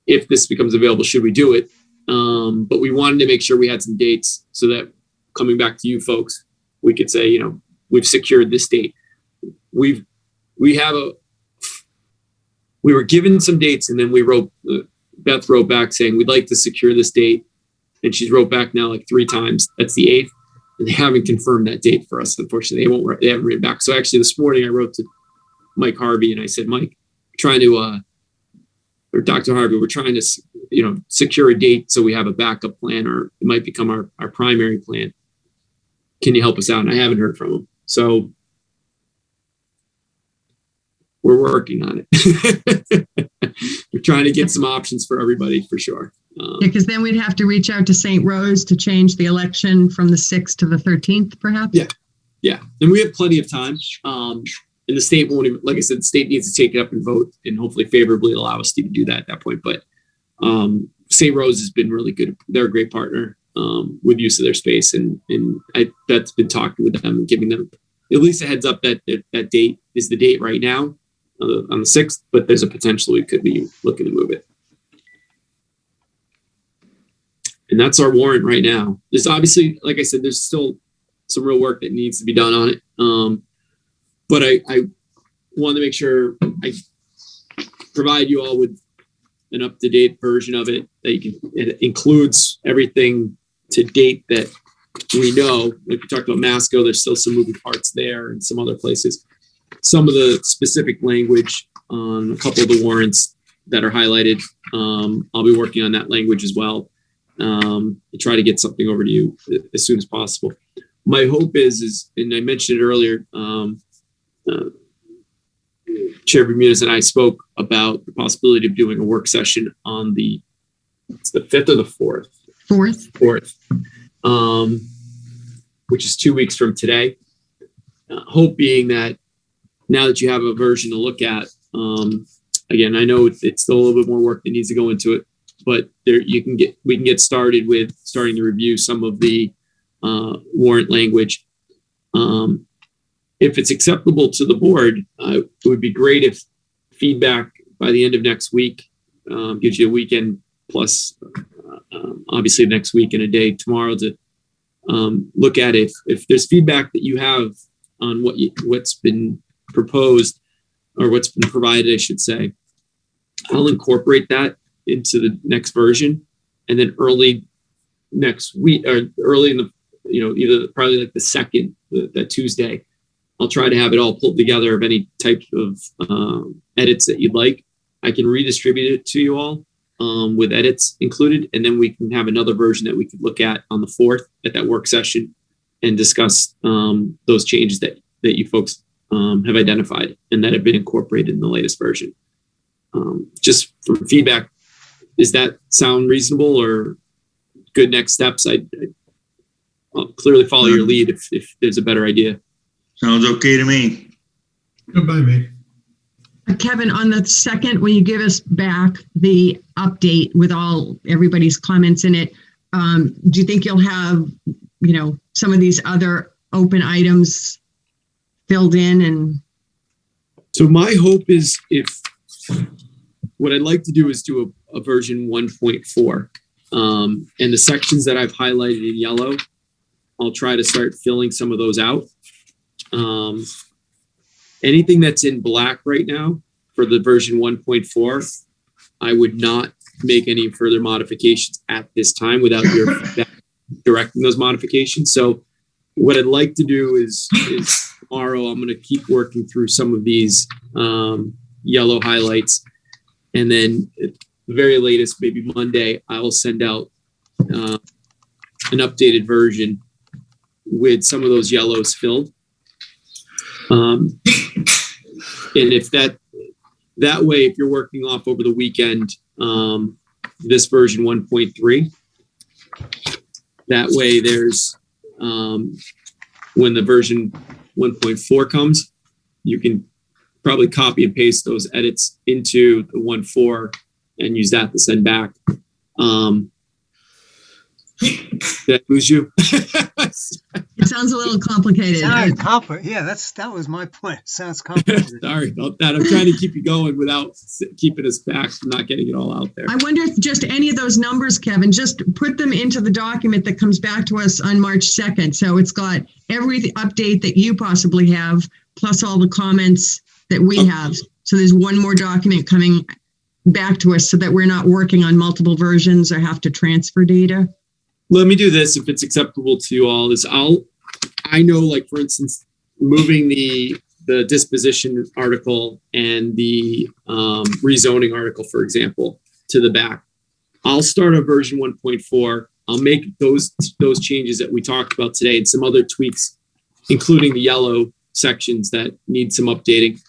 if this becomes available, should we do it? But we wanted to make sure we had some dates so that coming back to you folks, we could say, we've secured this date. We were given some dates, and then Beth wrote back saying, we'd like to secure this date. And she's wrote back now like 3 times. That's the 8th. And they haven't confirmed that date for us. Unfortunately, they haven't written back. So actually this morning I wrote to Mike Harvey and I said, Mike, or Dr. Harvey, we're trying to, secure a date so we have a backup plan, or it might become our primary plan. Can you help us out? And I haven't heard from him. So we're working on it. We're trying to get some options for everybody for sure. Because then we'd have to reach out to St. Rose to change the election from the 6th to the 13th, perhaps? Yeah. And we have plenty of time. And the state won't even, like I said, the state needs to take it up and vote and hopefully favorably allow us to do that at that point. But St. Rose has been really good. They're a great partner with use of their space. And that's been talking with them and giving them at least a heads up that that date is the date right now on the 6th, but there's a potential we could be looking to move it. And that's our warrant right now. There's obviously, like I said, there's still some real work that needs to be done on it. But I want to make sure I provide you all with an up-to-date version of it it includes everything to date that we know. Like we talked about Masco, there's still some moving parts there and some other places. Some of the specific language on a couple of the warrants that are highlighted, I'll be working on that language as well. To try to get something over to you as soon as possible. My hope is, and I mentioned it earlier, Chair Bermudez and I spoke about the possibility of doing a work session on it's the 5th or the 4th? 4th, which is 2 weeks from today. Hope being that now that you have a version to look at, again, I know it's still a little bit more work that needs to go into it, but we can get started with starting to review some of the warrant language. If it's acceptable to the board, it would be great if feedback by the end of next week gives you a weekend plus obviously next week and a day tomorrow to look at it. If there's feedback that you have on what's been proposed or what's been provided, I should say, I'll incorporate that into the next version, and then early next week or early in the, either probably like the 2nd, that Tuesday, I'll try to have it all pulled together of any type of edits that you'd like. I can redistribute it to you all with edits included, and then we can have another version that we could look at on the 4th at that work session and discuss those changes that you folks have identified and that have been incorporated in the latest version. Just from feedback, does that sound reasonable or good next steps? I'll clearly follow your lead if there's a better idea. Sounds okay to me. Good by me. Kevin, on the 2nd, when you give us back the update with everybody's comments in it, do you think you'll have, some of these other open items filled in? And so my hope is what I'd like to do is do a version 1.4. And the sections that I've highlighted in yellow, I'll try to start filling some of those out. Anything that's in black right now for the version 1.4, I would not make any further modifications at this time without your feedback directing those modifications. So what I'd like to do is tomorrow I'm going to keep working through some of these yellow highlights, and then at the very latest, maybe Monday, I will send out an updated version with some of those yellows filled. And if that way, if you're working off over the weekend, this version 1.3, that way there's when the version 1.4 comes, you can probably copy and paste those edits into the 1.4 and use that to send back. Did I lose you? It sounds a little complicated. Yeah, that was my point. It sounds complicated. Sorry about that. I'm trying to keep you going without keeping us back from not getting it all out there. I wonder if just any of those numbers, Kevin, just put them into the document that comes back to us on March 2nd. So it's got every update that you possibly have, plus all the comments that we have. So there's one more document coming back to us so that we're not working on multiple versions or have to transfer data. Let me do this if it's acceptable to you all. I know, like, for instance, moving the disposition article and the rezoning article, for example, to the back. I'll start on version 1.4. I'll make those changes that we talked about today and some other tweaks, including the yellow sections that need some updating.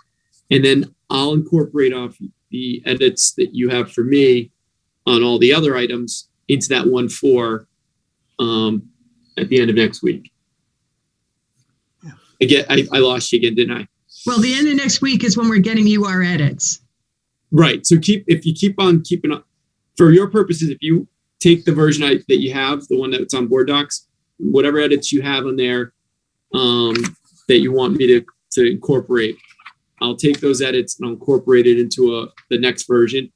And then I'll incorporate off the edits that you have for me on all the other items into that 1.4 at the end of next week. Yeah. Again, I lost you again, didn't I? Well, the end of next week is when we're getting you our edits. Right. So if you keep on keeping up, for your purposes, if you take the version that you have, the one that's on Board Docs, whatever edits you have on there that you want me to incorporate, I'll take those edits and I'll incorporate it into the next version.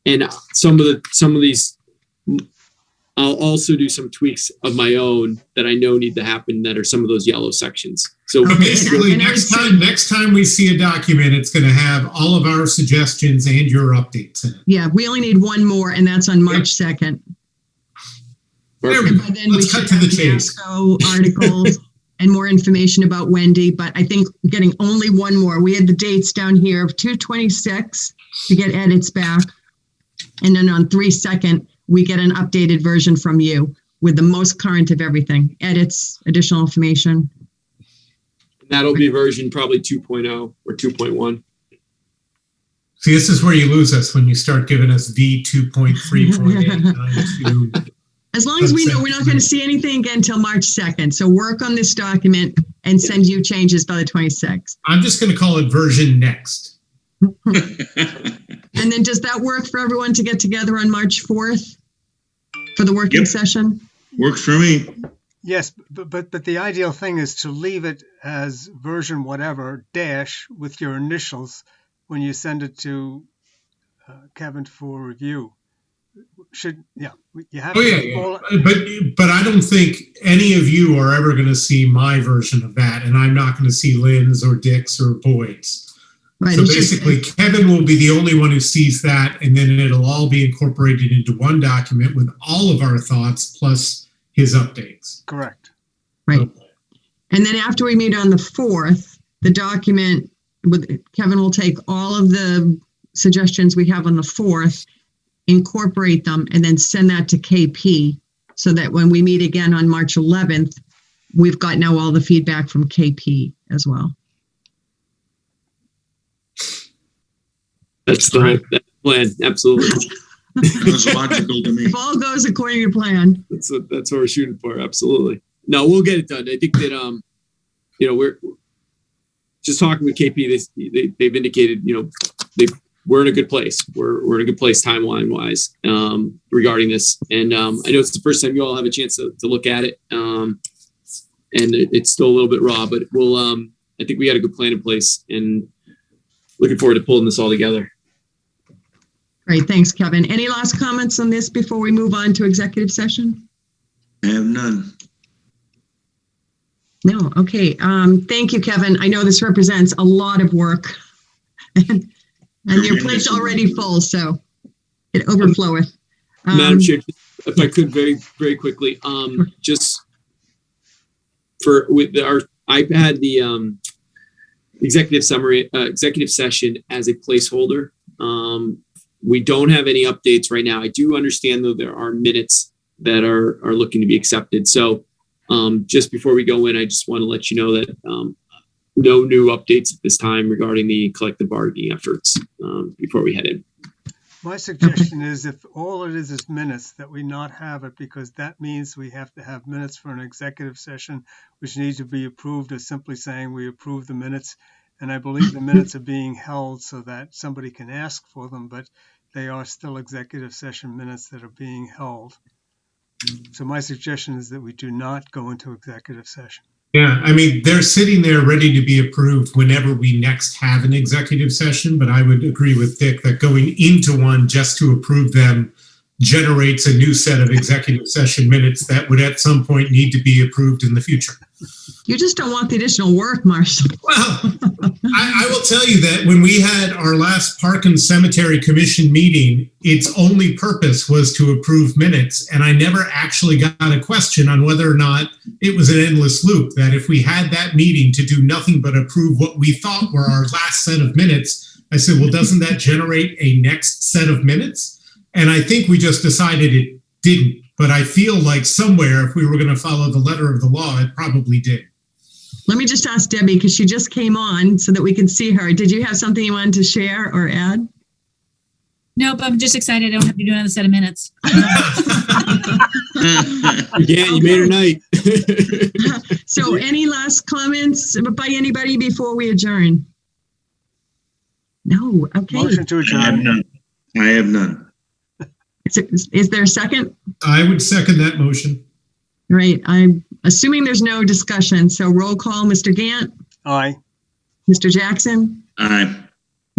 And some of these, I'll also do some tweaks of my own that I know need to happen that are some of those yellow sections. So basically, next time we see a document, it's going to have all of our suggestions and your updates in it. Yeah, we only need one more, and that's on March 2nd. And by then we should have the ASCO articles and more information about Wendy. But I think getting only one more. We had the dates down here of 2/26 to get edits back, and then on 3/2 we get an updated version from you with the most current of everything, edits, additional information. That'll be version probably 2.0 or 2.1. See, this is where you lose us when you start giving us V2.3.892. As long as we know we're not going to see anything again until March 2nd. So work on this document and send you changes by the 26th. I'm just going to call it version next. And then does that work for everyone to get together on March 4th for the working session? Works for me. Yes, but the ideal thing is to leave it as version whatever dash with your initials when you send it to Kevin for review. You have but I don't think any of you are ever going to see my version of that, and I'm not going to see Lynn's or Dick's or Boyd's. Right. So basically, Kevin will be the only one who sees that, and then it'll all be incorporated into one document with all of our thoughts plus his updates. Correct. Right. Okay. And then after we meet on the 4th, the document with Kevin will take all of the suggestions we have on the 4th, incorporate them, and then send that to KP so that when we meet again on March 11th, we've got now all the feedback from KP as well. That's the plan. Absolutely. That's logical to me. If all goes according to plan. That's what we're shooting for. Absolutely. No, we'll get it done. I think that, we're just talking with KP. They've indicated, we're in a good place. We're in a good place timeline wise regarding this. And I know it's the first time you all have a chance to look at it. And it's still a little bit raw, but we'll, I think we got a good plan in place and looking forward to pulling this all together. Great. Thanks, Kevin. Any last comments on this before we move on to executive session? I have none. No. Okay. Thank you, Kevin. I know this represents a lot of work and your plate's already full, so it overfloweth. Madam Chair, if I could very, very quickly, just I had the executive session as a placeholder. We don't have any updates right now. I do understand, though, there are minutes that are looking to be accepted. So just before we go in, I just want to let you know that no new updates at this time regarding the collective bargaining efforts before we head in. My suggestion is, if all it is minutes, that we not have it, because that means we have to have minutes for an executive session, which need to be approved as simply saying we approve the minutes. And I believe the minutes are being held so that somebody can ask for them, but they are still executive session minutes that are being held. So my suggestion is that we do not go into executive session. Yeah, I mean, they're sitting there ready to be approved whenever we next have an executive session, but I would agree with Dick that going into one just to approve them generates a new set of executive session minutes that would at some point need to be approved in the future. You just don't want the additional work, Marshall. Well, I will tell you that when we had our last Park and Cemetery Commission meeting, its only purpose was to approve minutes. And I never actually got a question on whether or not it was an endless loop, that if we had that meeting to do nothing but approve what we thought were our last set of minutes, I said, well, doesn't that generate a next set of minutes? And I think we just decided it didn't. But I feel like somewhere, if we were going to follow the letter of the law, it probably did. Let me just ask Debbie, because she just came on so that we can see her. Did you have something you wanted to share or add? Nope, I'm just excited I don't have to do another set of minutes. Again, you made her night. So any last comments by anybody before we adjourn? No, okay. Motion to adjourn. I have none. Is there a second? I would second that motion. Right. I'm assuming there's no discussion. So roll call, Mr. Gant, Aye. Mr. Jackson, Aye.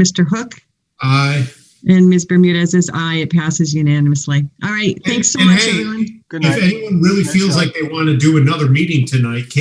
Mr. Hook, Aye. and Ms. Bermudez is aye. It passes unanimously. All right. Thanks so And much, hey, everyone. Good night. If anyone really Nice feels job. like they want to do another meeting tonight,